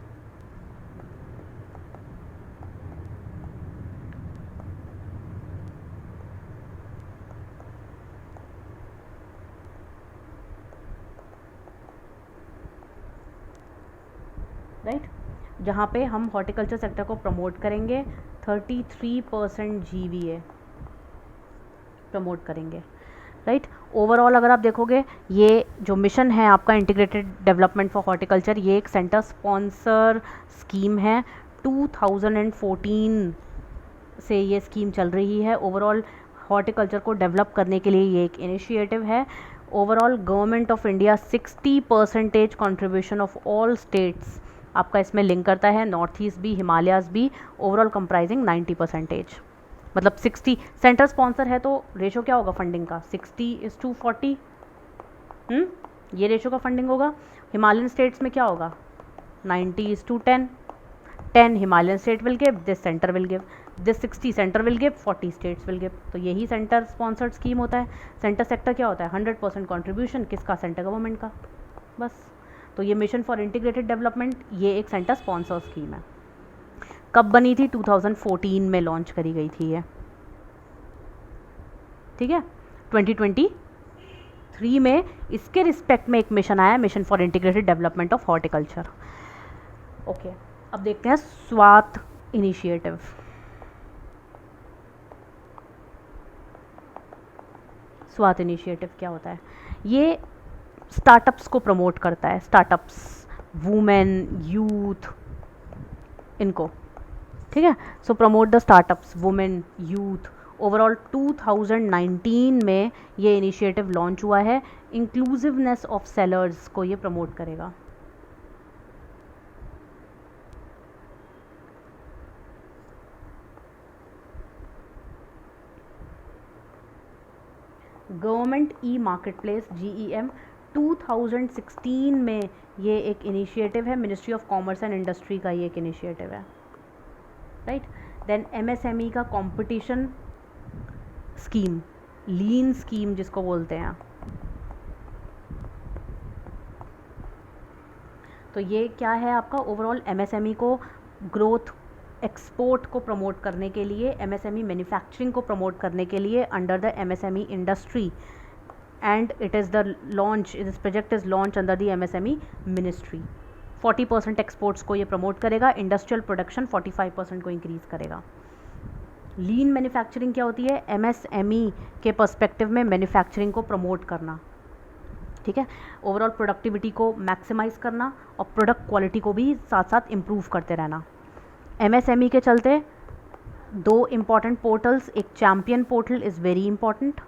Right. जहाँ पे हम हॉर्टिकल्चर सेक्टर को प्रमोट करेंगे, 33% GVA प्रमोट करेंगे, राइट. ओवरऑल अगर आप देखोगे ये जो मिशन है आपका इंटीग्रेटेड डेवलपमेंट फॉर हॉर्टिकल्चर, ये एक सेंटर स्पॉन्सर स्कीम है. 2014 से ये स्कीम चल रही है. ओवरऑल हॉर्टिकल्चर को डेवलप करने के लिए ये एक इनिशिएटिव है. Overall government of India 60% contribution of all states आपका इसमें लिंक करता है, नॉर्थ ईस्ट भी, हिमालयाज़ भी, ओवरऑल कंप्राइजिंग 90%. मतलब 60 सेंटर स्पॉन्सर है तो रेशो क्या होगा फंडिंग का, 60:40. ये रेशो का फंडिंग होगा. हिमालयन स्टेट्स में क्या होगा, 90:10. 10 Himalayan state will give, this centre will give, this 60 centre will give, 40 states will give. तो यही सेंटर स्पॉन्सर्ड स्कीम होता है. सेंटर सेक्टर क्या होता है, 100% कॉन्ट्रीब्यूशन किसका, सेंटर गवर्नमेंट का, बस. तो ये मिशन फॉर इंटीग्रेटेड डेवलपमेंट ये एक सेंटर स्पॉन्सर स्कीम है. कब बनी थी, 2014 में लॉन्च करी गई थी ये, ठीक है. 2023 में इसके रिस्पेक्ट में एक मिशन आया, mission for integrated development of horticulture. Okay. अब देखते हैं स्वात इनिशिएटिव. स्वात इनिशिएटिव क्या होता है, ये स्टार्टअप्स को प्रमोट करता है. स्टार्टअप्स, वुमेन, यूथ, इनको, ठीक है. So promote the startups, women, youth. Overall 2019 में ये इनिशिएटिव लॉन्च हुआ है. इंक्लूसिवनेस ऑफ सेलर्स को ये प्रमोट करेगा. Government e market place, GEM, 2016 में ये एक इनिशिएटिव है. Ministry of commerce and industry का ये एक इनिशिएटिव है, राइट. देन MSME का कंपटीशन स्कीम, लीन स्कीम जिसको बोलते हैं, तो ये क्या है आपका, ओवरऑल MSME को ग्रोथ एक्सपोर्ट को प्रमोट करने के लिए, एमएसएमई मैन्युफैक्चरिंग को प्रमोट करने के लिए under the MSME industry, and it is the launch, this project is launch under the MSME ministry. 40% exports को ये प्रमोट करेगा, इंडस्ट्रियल प्रोडक्शन 45% को इंक्रीज़ करेगा। लीन मैन्युफैक्चरिंग क्या होती है? एमएसएमई के पर्सपेक्टिव में मैन्युफैक्चरिंग को प्रमोट करना, ठीक है, ओवरऑल प्रोडक्टिविटी को मैक्सिमाइज करना और प्रोडक्ट क्वालिटी को भी साथ साथ इम्प्रूव करते रहना। एमएसएमई के चलते दो इम्पॉर्टेंट पोर्टल्स, एक champion portal is very important,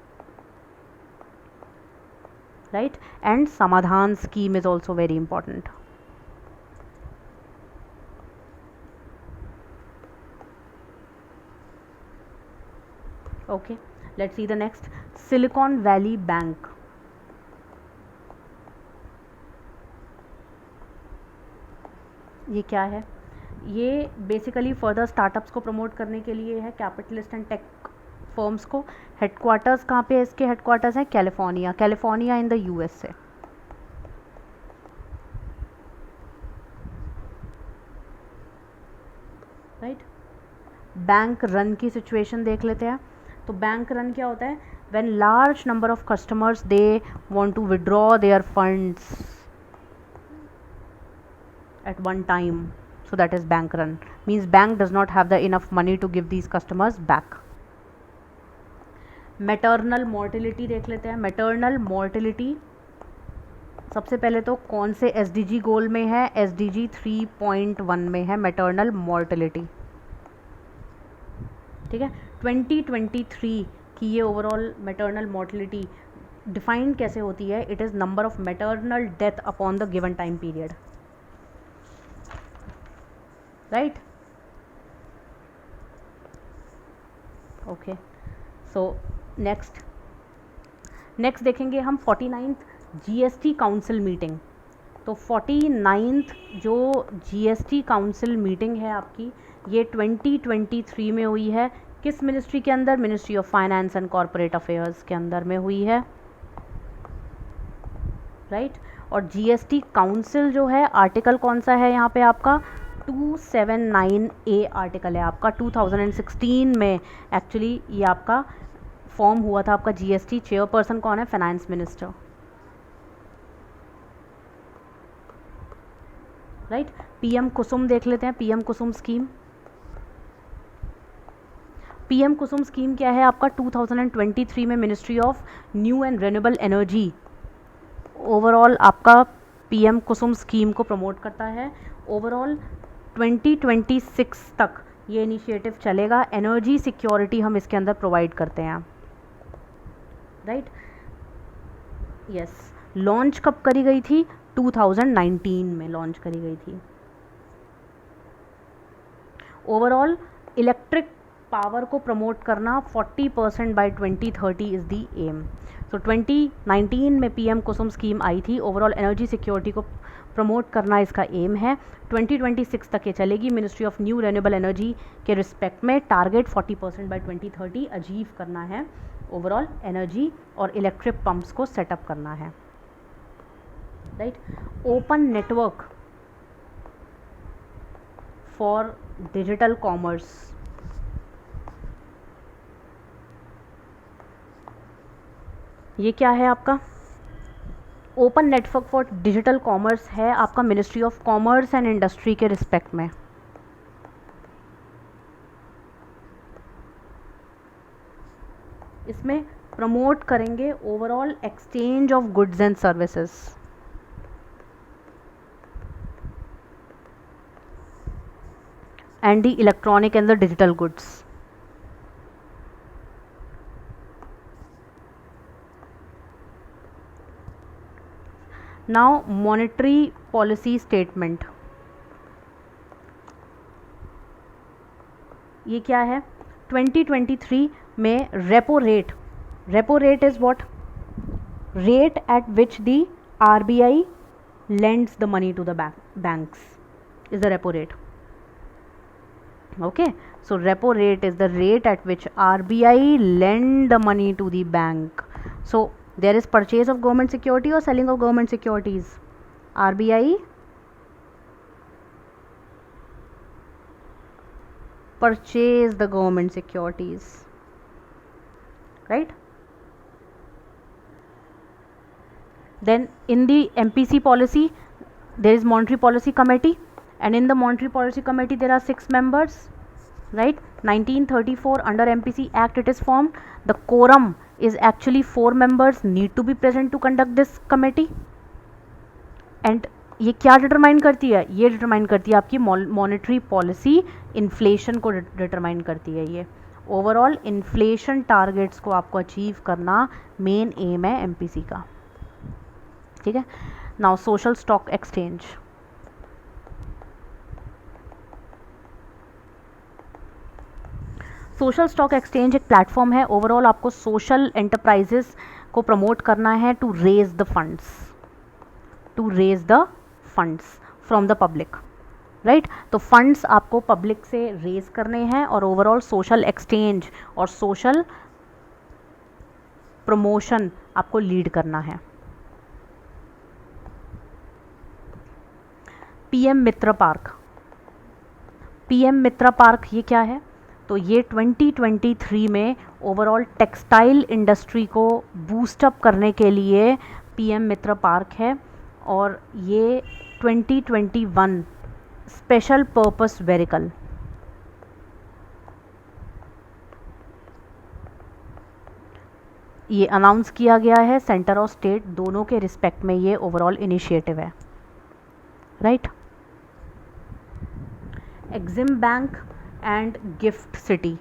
right, and Samadhan scheme is also very important. Okay, let's see the next. Silicon Valley Bank. ये क्या है? ये बेसिकली फर्दर स्टार्टअप्स को प्रमोट करने के लिए है, कैपिटलिस्ट एंड टेक फर्म्स को। हेडक्वार्टर्स कहाँ पे है इसके? हेडक्वार्टर्स हैं California, California in the USA, right. Bank run की सिचुएशन देख लेते हैं। तो बैंक रन क्या होता है? When large number of customers they want to withdraw their funds at one time, so that is bank run, means bank does not have the enough money to give these customers back. Maternal mortality देख लेते हैं। Maternal mortality सबसे पहले तो कौन से SDG गोल में है? एसडीजी 3.1 में है मैटरनल मोर्टिलिटी, ठीक है। 2023 की ये ओवरऑल मैटरनल मोर्टिलिटी डिफाइन कैसे होती है? It is number of maternal death upon the given time period, right. Okay, so next देखेंगे हम 49th जीएसटी काउंसिल मीटिंग। तो 49th जो जीएसटी काउंसिल मीटिंग है आपकी, ये 2023 में हुई है। किस मिनिस्ट्री के अंदर? Ministry of finance and corporate affairs के अंदर में हुई है, राइट। और जीएसटी काउंसिल जो है, आर्टिकल कौन सा है यहाँ पे आपका? 279A आर्टिकल है आपका। 2016 में एक्चुअली ये आपका फॉर्म हुआ था। आपका जीएसटी चेयरपर्सन कौन है? Finance minister, right. पीएम कुसुम देख लेते हैं। पीएम कुसुम स्कीम, पीएम कुसुम स्कीम क्या है आपका? 2023 में ministry of new and renewable energy overall आपका पीएम कुसुम स्कीम को प्रमोट करता है। ओवरऑल 2026 तक ये इनिशिएटिव चलेगा। एनर्जी सिक्योरिटी हम इसके अंदर प्रोवाइड करते हैं, राइट। यस, लॉन्च कब करी गई थी? 2019 में लॉन्च करी गई थी। ओवरऑल इलेक्ट्रिक पावर को प्रमोट करना 40% बाय 2030 इज़ दी एम। सो 2019 में पीएम कुसुम स्कीम आई थी। ओवरऑल एनर्जी सिक्योरिटी को प्रमोट करना इसका एम है। 2026 तक ये चलेगी। Ministry of new renewable energy के रिस्पेक्ट में टारगेट 40% बाय 2030 अचीव करना है। ओवरऑल एनर्जी और इलेक्ट्रिक पंप्स को सेटअप करना है, right. Open network for digital commerce, ये क्या है आपका? Open network for digital commerce है आपका ministry of commerce and industry के रिस्पेक्ट में। इसमें प्रमोट करेंगे overall exchange of goods and services, and the electronic and the digital goods. Now monetary policy statement, ये क्या है? 2023 में repo rate, repo rate is what? Rate at which the RBI lends the money to the banks is the repo rate. Okay, so repo rate is the rate at which RBI lend the money to the bank. So there is purchase of government security or selling of government securities. RBI purchase the government securities, right? Then in the MPC policy there is monetary policy committee, and in the monetary policy committee there are 6 members, right? 1934 under MPC Act it is formed. The quorum is actually 4 members need to be present to conduct this committee. And ये क्या determine करती है? ये determine करती है आपकी monetary policy, inflation को determine करती है। ये ओवरऑल इन्फ्लेशन टारगेट्स को आपको अचीव करना मेन एम है एमपीसी का, ठीक है। Now social stock exchange, social stock exchange एक प्लेटफॉर्म है। ओवरऑल आपको सोशल एंटरप्राइजेस को प्रमोट करना है to raise the funds from the public, right? तो फंड्स आपको पब्लिक से रेज करने हैं और ओवरऑल सोशल एक्सचेंज और सोशल प्रमोशन आपको लीड करना है। PM Mitra park, PM Mitra park ये क्या है? तो ये 2023 में ओवरऑल टेक्सटाइल इंडस्ट्री को बूस्टअप करने के लिए पीएम मित्र पार्क है, और ये 2021 स्पेशल पर्पस व्हीकल, ये अनाउंस किया गया है सेंटर और स्टेट दोनों के रिस्पेक्ट में। ये ओवरऑल इनिशिएटिव है, right? EXIM bank and gift city,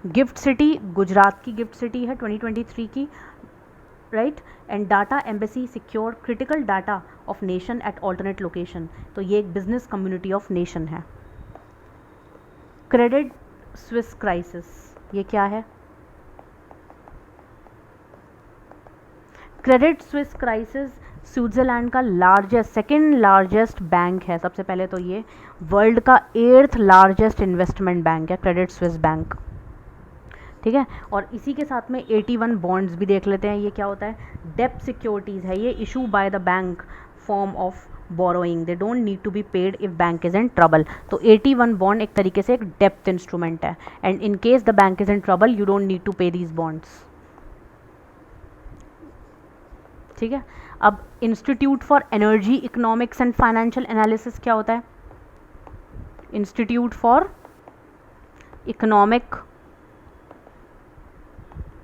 gift city Gujarat की गिफ्ट सिटी है 2023 की, right? And data embassy secure critical data of nation eight alternate location, तो ये एक बिजनेस कम्युनिटी ऑफ नेशन है। क्रेडिट स्विस क्राइसिस, ये क्या है? क्रेडिट स्विस क्राइसिस स्विट्ज़रलैंड का लार्जेस्ट, सेकेंड लार्जेस्ट बैंक है। सबसे पहले तो ये वर्ल्ड का 8th लार्जेस्ट इन्वेस्टमेंट बैंक है क्रेडिट स्विस बैंक, ठीक है। और इसी के साथ में 81 बॉन्ड्स भी देख लेते हैं। ये क्या होता है? डेप्ट सिक्योरिटीज़ है, ये issue by the bank form of borrowing, they don't need to be paid if bank is in trouble. तो 81 बॉन्ड एक तरीके से एक डेप्थ इंस्ट्रूमेंट है, and in case the bank is in trouble you don't need to pay these bonds, ठीक है। अब institute for energy economics and financial analysis क्या होता है? Institute for economic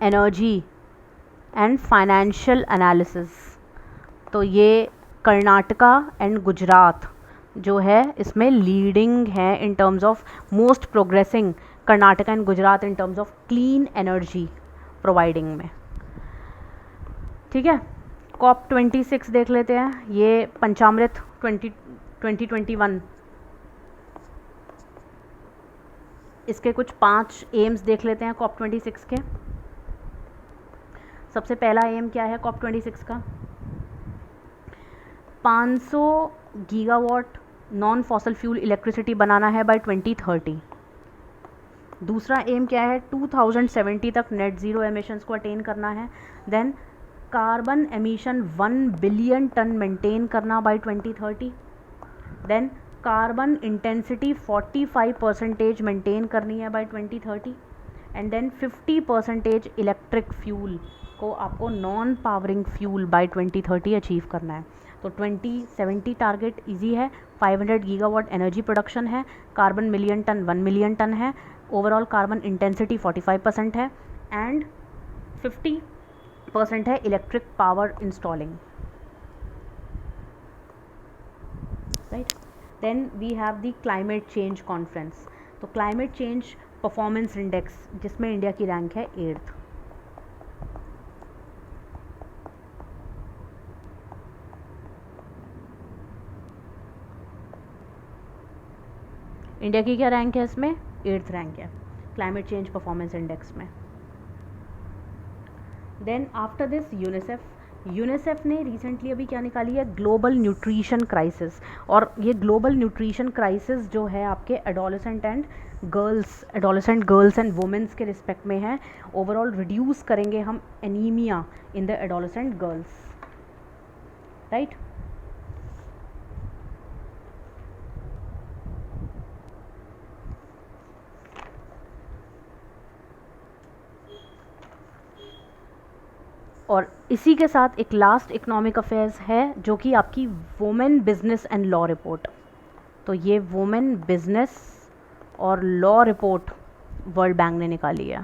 energy and financial analysis, तो ये कर्नाटका एंड गुजरात जो है इसमें लीडिंग है in terms of most progressing, Karnataka and Gujarat in terms of clean energy providing में, ठीक है। COP 26 देख लेते हैं, ये पंचामृत 2021, इसके कुछ 5 एम्स देख लेते हैं COP 26 के। सबसे पहला एम क्या है COP 26 का? 500 gigawatt non fossil fuel electricity बनाना है बाय 2030। दूसरा एम क्या है? 2070 तक नेट ज़ीरो एमिशंस को अटेन करना है। Then carbon emission 1 billion tonne maintain करना by 2030। Then carbon intensity 45% maintain करनी है by 2030, and then 50% electric fuel को आपको non powering fuel by 2030 achieve करना है। तो 2070 टारगेट इजी है, 500 गीगावाट एनर्जी प्रोडक्शन है, carbon million ton 1 million ton है, ओवरऑल कार्बन इंटेंसिटी 45% है, एंड 50% है electric power installing, right? Then we have the climate change conference. तो क्लाइमेट चेंज परफॉर्मेंस इंडेक्स जिसमें इंडिया की रैंक है 8th। India की क्या रैंक है इसमें? 8th रैंक है क्लाइमेट चेंज परफॉर्मेंस इंडेक्स में। देन आफ्टर दिस यूनिसेफ ने रिसेंटली अभी क्या निकाली है? Global nutrition crisis. और ये ग्लोबल न्यूट्रिशन क्राइसिस जो है आपके एडोलेसेंट गर्ल्स एंड वुमेन्स के रिस्पेक्ट में है। ओवरऑल रिड्यूस करेंगे हम anaemia in the adolescent girls, right? और इसी के साथ एक लास्ट इकोनॉमिक अफेयर्स है जो कि आपकी women business and law report. तो ये वुमेन बिजनेस और लॉ रिपोर्ट वर्ल्ड बैंक ने निकाली है।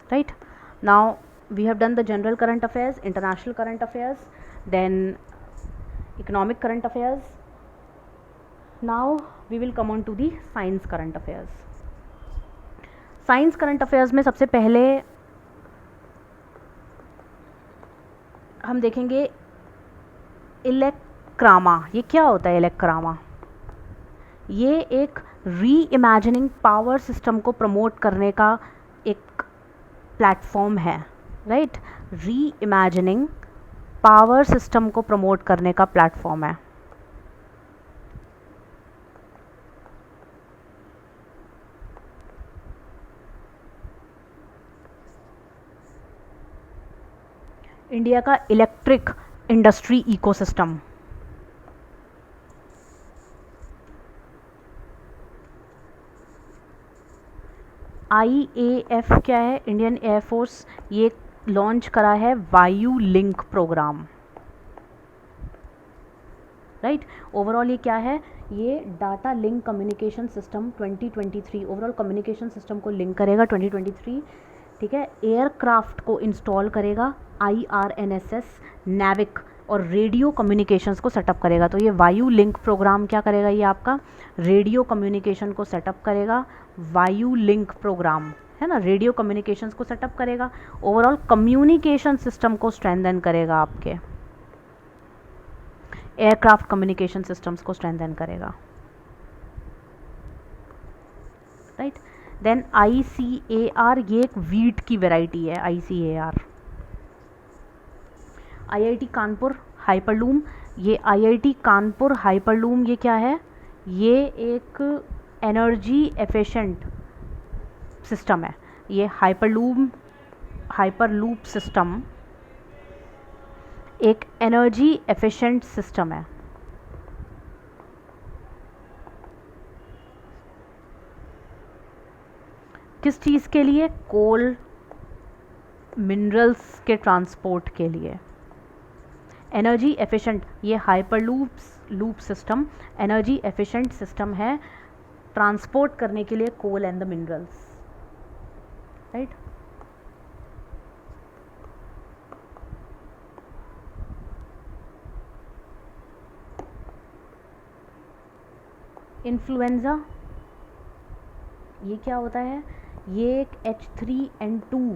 Right, now we have done the general current affairs, international current affairs, then economic current affairs. Now we will come on to the science current affairs. Science current affairs में सबसे पहले हम देखेंगे इलेक्ट्रामा। ये क्या होता है इलेक्ट्रामा? ये एक री इमेजिनिंग पावर सिस्टम को प्रमोट करने का एक प्लेटफॉर्म है। राइट, री इमेजिनिंग पावर सिस्टम को प्रमोट करने का प्लेटफॉर्म है। इंडिया का इलेक्ट्रिक इंडस्ट्री इकोसिस्टम। IAF क्या है? Indian air force. ये लॉन्च करा है वायु लिंक प्रोग्राम। राइट, ओवरऑल ये क्या है? ये data link communication system 2023, overall communication system को लिंक करेगा 2023। ठीक है, एयरक्राफ्ट को इंस्टॉल करेगा, IRNSS, नेविक और रेडियो कम्युनिकेशंस को सेटअप करेगा। तो ये वायु लिंक प्रोग्राम क्या करेगा? ये आपका रेडियो कम्युनिकेशन को सेटअप करेगा। वायु लिंक प्रोग्राम है ना, रेडियो कम्युनिकेशंस को सेटअप करेगा, ओवरऑल कम्युनिकेशन सिस्टम को स्ट्रेंथन करेगा, आपके एयरक्राफ्ट कम्युनिकेशन सिस्टम्स को स्ट्रेंथन करेगा। राइट, देन ICAR, ये एक वीट की वैरायटी है ICAR। IIT कानपुर हाइपरलूम, ये IIT कानपुर हाइपरलूम ये क्या है? ये एक एनर्जी एफिशिएंट सिस्टम है। ये हाइपरलूप सिस्टम एक एनर्जी एफिशिएंट सिस्टम है। किस चीज़ के लिए? कोल मिनरल्स के ट्रांसपोर्ट के लिए। एनर्जी एफिशिएंट, ये hyperloop system energy efficient system है ट्रांसपोर्ट करने के लिए coal and the minerals. Right, influenza, ये क्या होता है? ये एक H3N2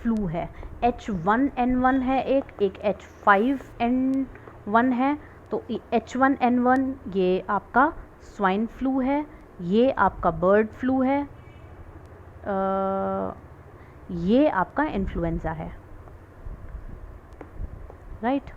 फ्लू है। H1N1 है, एक H5N1 है। तो H1N1 ये आपका स्वाइन फ्लू है, ये आपका बर्ड फ्लू है, ये आपका इन्फ्लुएंजा है। राइट,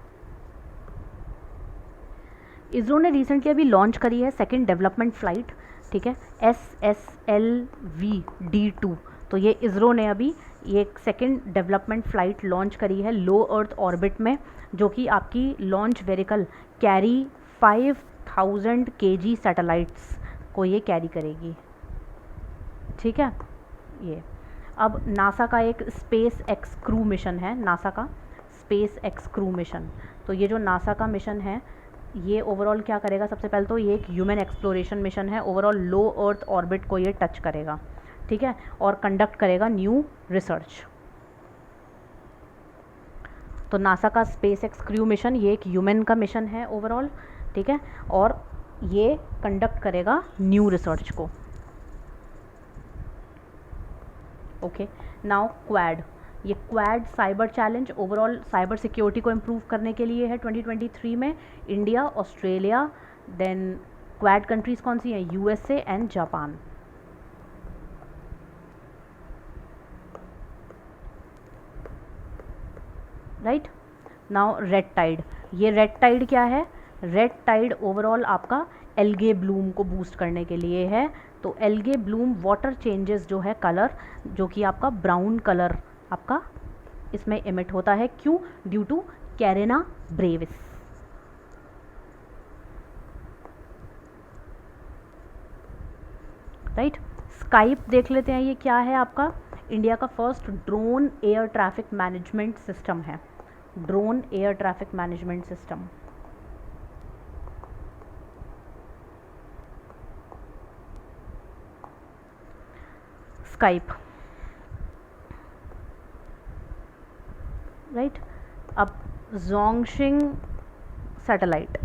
इसरो ने रिसेंटली अभी लॉन्च करी है सेकंड डेवलपमेंट फ्लाइट। ठीक है, SSLV-D2। तो ये इसरो ने अभी ये एक सेकंड डेवलपमेंट फ़्लाइट लॉन्च करी है लो अर्थ ऑर्बिट में, जो कि आपकी launch vehicle carry 5000 kg satellites को ये कैरी करेगी। ठीक है, ये अब नासा का एक स्पेस एक्स क्रू मिशन है, नासा का स्पेस एक्स क्रू मिशन। तो ये जो नासा का मिशन है ये ओवरऑल क्या करेगा? सबसे पहले तो ये एक ह्यूमन एक्सप्लोरेशन मिशन है, ओवरऑल लो अर्थ ऑर्बिट को ये टच करेगा। ठीक है, और कंडक्ट करेगा न्यू रिसर्च। तो नासा का स्पेस एक्स क्रू मिशन ये एक ह्यूमन का मिशन है ओवरऑल। ठीक है, और ये कंडक्ट करेगा न्यू रिसर्च को। ओके, नाउ क्वाड, ये Quad cyber challenge overall cyber security को इम्प्रूव करने के लिए है 2023 में। India, Australia, then Quad countries कौन सी हैं? USA and Japan. Right, now red tide, ये रेड टाइड क्या है? रेड टाइड ओवरऑल आपका एल्गे ब्लूम को बूस्ट करने के लिए है। तो एल्गे ब्लूम वाटर चेंजेस जो है कलर, जो कि आपका ब्राउन कलर आपका इसमें इमिट होता है। क्यों? Due to Karenia brevis. Right, Skype देख लेते हैं, ये क्या है आपका, इंडिया का first drone air traffic management system है, drone air traffic management system. Skype, right. अब जोंगशिंग सैटेलाइट,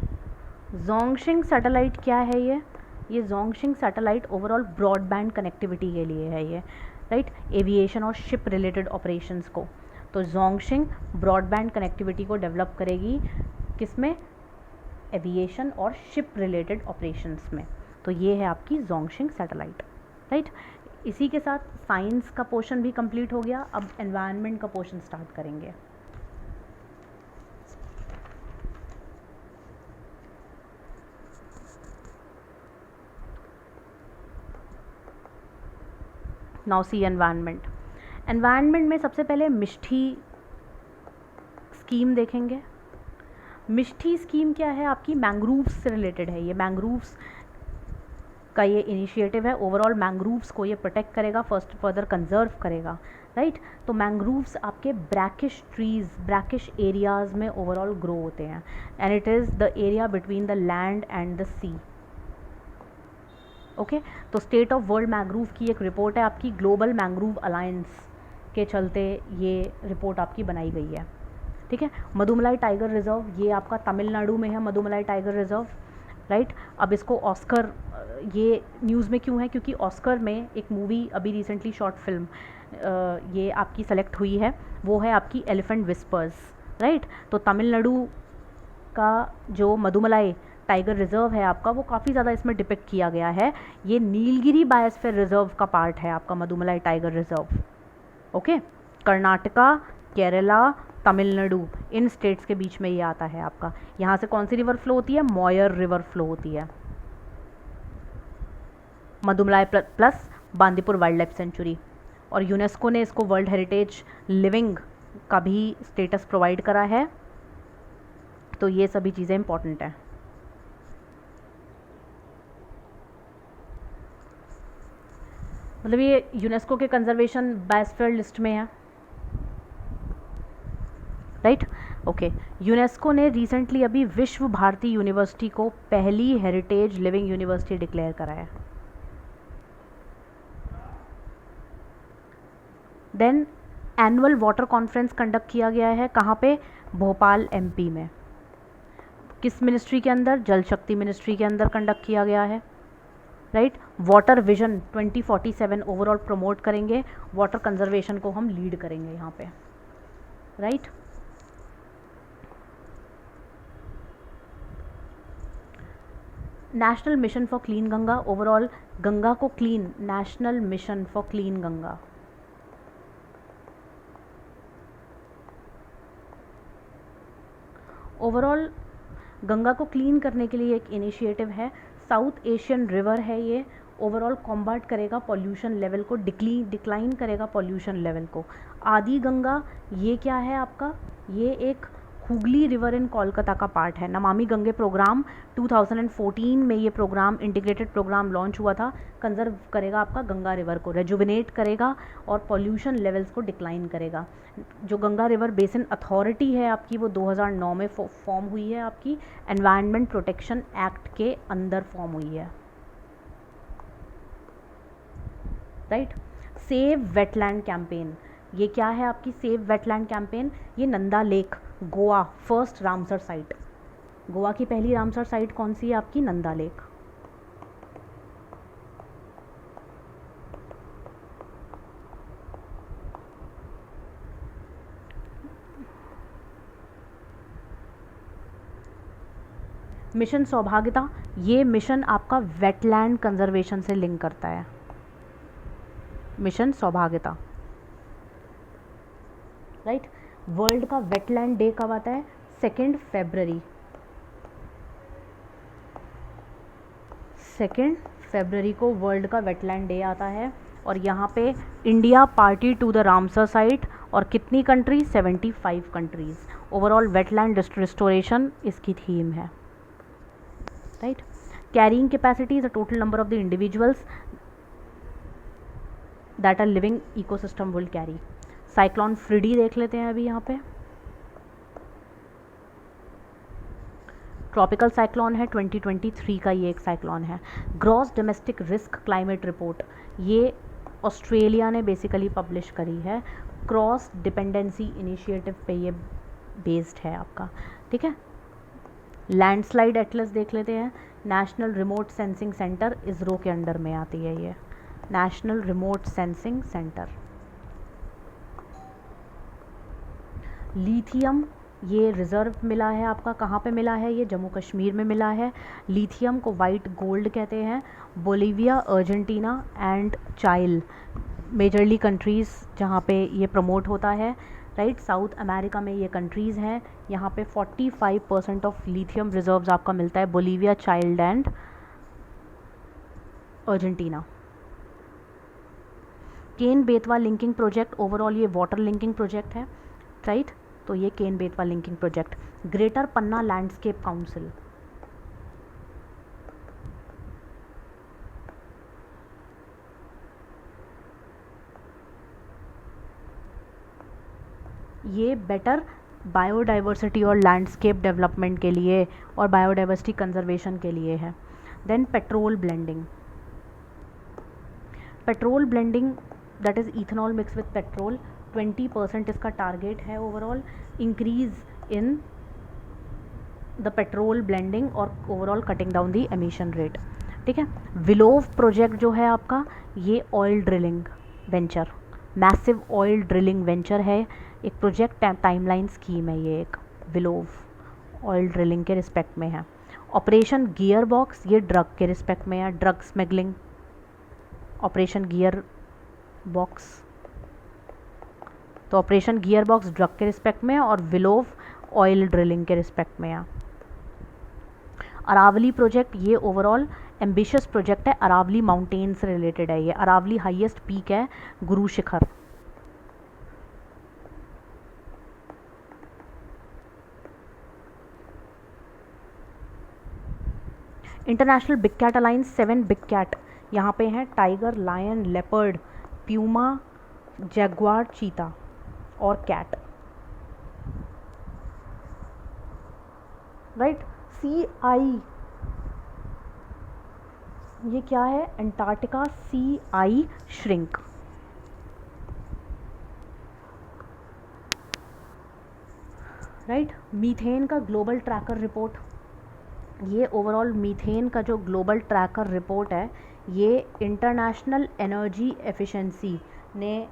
जोंगशिंग सैटेलाइट क्या है ये Zhongxing satellite overall broadband connectivity के लिए है ये, राइट, एविएशन और शिप रिलेटेड ऑपरेशंस को। तो जोंगशिंग ब्रॉडबैंड कनेक्टिविटी को डेवलप करेगी किसमें, एविएशन और शिप रिलेटेड ऑपरेशंस में। तो ये है आपकी जोंगशिंग सैटेलाइट, राइट। इसी के साथ साइंस का पोर्शन भी कंप्लीट हो गया। अब एनवायरनमेंट का पोर्शन स्टार्ट करेंगे। Now see environment. एनवायरनमेंट में सबसे पहले मिष्ठी स्कीम देखेंगे। मिष्ठी स्कीम क्या है आपकी, मैंग्रोव्स से रिलेटेड है। ये मैंग्रोव्स का ये इनिशिएटिव है, ओवरऑल मैंग्रोव्स को ये प्रोटेक्ट करेगा, फर्स्ट फर्दर कंजर्व करेगा, राइट। तो मैंग्रोव्स आपके ब्रैकिश ट्रीज, ब्रैकिश एरियाज में ओवरऑल ग्रो होते हैं, and it is the area between the land and the sea. Okay, तो स्टेट ऑफ वर्ल्ड मैंग्रोव की एक रिपोर्ट है आपकी, ग्लोबल मैंग्रोव अलायंस के चलते ये रिपोर्ट आपकी बनाई गई है, ठीक है। मधुमलाई टाइगर रिजर्व, ये आपका तमिलनाडु में है, मधुमलाई टाइगर रिजर्व, राइट। अब इसको ऑस्कर, ये न्यूज़ में क्यों है, क्योंकि ऑस्कर में एक मूवी अभी रिसेंटली शॉर्ट फिल्म ये आपकी सेलेक्ट हुई है, वो है आपकी एलिफेंट विस्पर्स, राइट। तो तमिलनाडु का जो मधुमलाई टाइगर रिजर्व है आपका, वो काफ़ी ज़्यादा इसमें डिपिक्ट किया गया है। ये नीलगिरी बायोस्फीयर रिजर्व का पार्ट है आपका Mudumalai tiger reserve, okay. Karnataka, Kerala, Tamil Nadu, इन स्टेट्स के बीच में ये आता है आपका। यहाँ से कौन सी रिवर फ्लो होती है, मॉयर रिवर फ्लो होती है। Mudumalai plus Bandipur wild life sanctuary, और यूनेस्को ने इसको वर्ल्ड हेरिटेज लिविंग का भी स्टेटस प्रोवाइड करा है। तो ये सभी चीज़ें इंपॉर्टेंट हैं। मतलब ये यूनेस्को के कंजर्वेशन बायोस्फीयर लिस्ट में है, राइट, ओके। यूनेस्को ने रिसेंटली अभी विश्व भारती यूनिवर्सिटी को पहली हेरिटेज लिविंग यूनिवर्सिटी डिक्लेयर करा है। Then annual water conference conduct किया गया है, कहाँ पे, भोपाल एमपी में। किस मिनिस्ट्री के अंदर, जल शक्ति मिनिस्ट्री के अंदर कंडक्ट किया गया है, right. Water vision 2047 overall promote करेंगे, वाटर कंजर्वेशन को हम लीड करेंगे यहाँ पे, right. National mission for clean Ganga, overall Ganga को clean, national mission for clean Ganga. Overall Ganga को क्लीन करने के लिए एक इनिशिएटिव है, साउथ एशियन रिवर है ये, ओवरऑल कॉम्बैट करेगा पॉल्यूशन लेवल को, डिक्लाइन करेगा पॉल्यूशन लेवल को। आदि गंगा, ये क्या है आपका, ये एक हुगली रिवर इन कोलकाता का पार्ट है। नमामि गंगे प्रोग्राम 2014 में ये प्रोग्राम, इंटीग्रेटेड प्रोग्राम लॉन्च हुआ था। कंजर्व करेगा आपका गंगा रिवर को, रेजुविनेट करेगा और पॉल्यूशन लेवल्स को डिक्लाइन करेगा। जो गंगा रिवर बेसिन अथॉरिटी है आपकी, वो 2009 में फॉर्म हुई है आपकी, एनवायरनमेंट प्रोटेक्शन एक्ट के अंदर फॉर्म हुई है, राइट। सेव वेटलैंड कैंपेन, ये क्या है आपकी सेव वेटलैंड कैंपेन, ये Nanda lake, Goa first Ramsar site, Goa की पहली रामसर साइट कौन सी है आपकी, नंदा लेक। मिशन सौभाग्यता, ये मिशन आपका वेटलैंड कंजर्वेशन से लिंक करता है, मिशन सौभाग्यता, राइट। वर्ल्ड का वेटलैंड डे कब आता है, 2 फरवरी, 2 फरवरी को वर्ल्ड का वेटलैंड डे आता है। और यहाँ पे India party to the Ramsar site, और कितनी country, 75 countries. Overall wetland restoration इसकी थीम है, right. Carrying capacity is the total number of the individuals that a living ecosystem will carry. Cyclone Freddy देख लेते हैं अभी यहाँ पे। ट्रॉपिकल साइक्लोन है, 2023 का ये एक साइक्लोन है। Gross domestic risk climate report, ये ऑस्ट्रेलिया ने बेसिकली पब्लिश करी है। क्रॉस डिपेंडेंसी इनिशिएटिव पे ये बेस्ड है आपका, ठीक है। लैंडस्लाइड एटलस देख लेते हैं। National remote sensing centre ISRO के अंडर में आती है ये, national remote sensing centre. Lithium, ये रिज़र्व मिला है आपका, कहाँ पे मिला है, ये जम्मू कश्मीर में मिला है। लिथियम को वाइट गोल्ड कहते हैं। बोलीविया, अर्जेंटीना एंड चाइल मेजरली कंट्रीज़ जहाँ पे ये प्रमोट होता है, राइट। साउथ अमेरिका में ये कंट्रीज़ हैं। यहाँ पे 45% ऑफ लिथियम रिजर्व्स आपका मिलता है, Bolivia, Chile and Argentina. Ken Betwa linking project, overall ये वाटर लिंकिंग प्रोजेक्ट है, राइट। तो ये Ken Betwa linking project. Greater Panna landscape council, ये बेटर बायोडाइवर्सिटी और लैंडस्केप डेवलपमेंट के लिए और बायोडाइवर्सिटी कंजर्वेशन के लिए है। Then petrol blending, petrol blending that is ethanol mix with petrol, 20% इसका टारगेट है overall. Increase in the petrol blending और overall cutting down the emission rate, ठीक है। विलोव प्रोजेक्ट जो है आपका, ये oil drilling venture, massive oil drilling venture है, एक प्रोजेक्ट टाइमलाइन स्कीम है ये एक, विलोव ऑयल ड्रिलिंग के रिस्पेक्ट में है। ऑपरेशन गियर बॉक्स, ये ड्रग के रिस्पेक्ट में है, drug smuggling, operation gear box. तो ऑपरेशन गियर बॉक्स ड्रग के रिस्पेक्ट में है और विलोव ऑयल ड्रिलिंग के रिस्पेक्ट में है। अरावली प्रोजेक्ट, ये ओवरऑल एम्बिशियस प्रोजेक्ट है, अरावली माउंटेन से रिलेटेड है ये। अरावली हाईएस्ट पीक है, Guru Shikhar. International big cat alliance, 7 big cat यहाँ पे हैं, tiger, lion, leopard, puma, jaguar, cheetah और कैट, राइट। सी आई, ये क्या है, Antarctica sea ice shrink, right. Methane का ग्लोबल ट्रैकर रिपोर्ट, ये ओवरऑल मीथेन का जो ग्लोबल ट्रैकर रिपोर्ट है, ये इंटरनेशनल एनर्जी एफिशिएंसी ने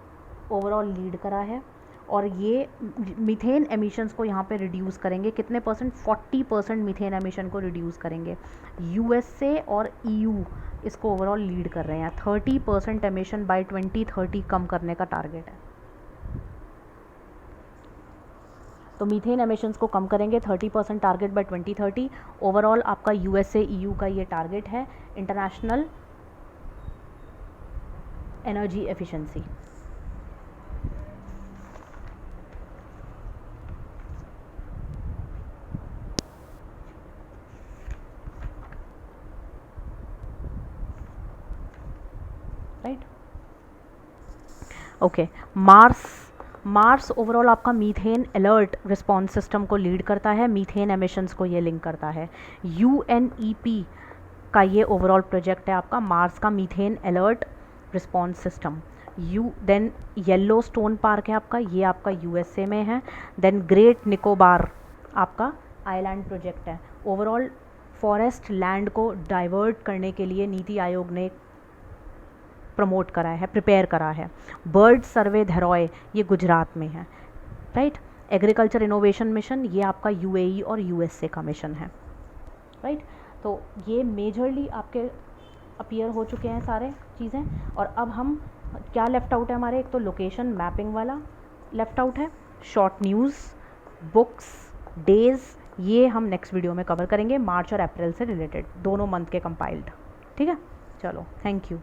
ओवरऑल लीड करा है और ये मीथेन एमिशंस को यहाँ पे रिड्यूस करेंगे, कितने परसेंट, 40% मीथेन एमिशन को रिड्यूस करेंगे। यूएसए और ईयू इसको ओवरऑल लीड कर रहे हैं, 30% एमिशन बाय 2030 कम करने का टारगेट है। तो मीथेन एमिशंस को कम करेंगे, 30% टारगेट बाय 2030। ओवरऑल आपका यूएसए ईयू का ये टारगेट है, international energy efficiency. Right, okay. Mars overall आपका मीथेन अलर्ट रिस्पॉन्स सिस्टम को लीड करता है, मीथेन एमिशंस को ये लिंक करता है। यूएनईपी का ये ओवरऑल प्रोजेक्ट है आपका, मार्स का methane alert response system. Then Yellowstone park है आपका, ये आपका यूएसए में है। देन ग्रेट निकोबार आपका आइलैंड प्रोजेक्ट है। ओवरऑल फॉरेस्ट लैंड को डाइवर्ट करने के लिए नीति आयोग ने प्रमोट करा है, प्रिपेयर करा है। बर्ड सर्वे धरॉय, ये गुजरात में है, राइट। एग्रीकल्चर इनोवेशन मिशन, ये आपका यूएई और यूएसए का मिशन है, राइट। तो ये मेजरली आपके अपीयर हो चुके हैं सारे चीज़ें। और अब हम क्या लेफ़्ट आउट है हमारे, एक तो लोकेशन मैपिंग वाला लेफ़्ट आउट है, शॉर्ट न्यूज़, बुक्स, डेज़, ये हम नेक्स्ट वीडियो में कवर करेंगे, मार्च और अप्रैल से रिलेटेड, दोनों मंथ के कंपाइल्ड, ठीक है। चलो, थैंक यू।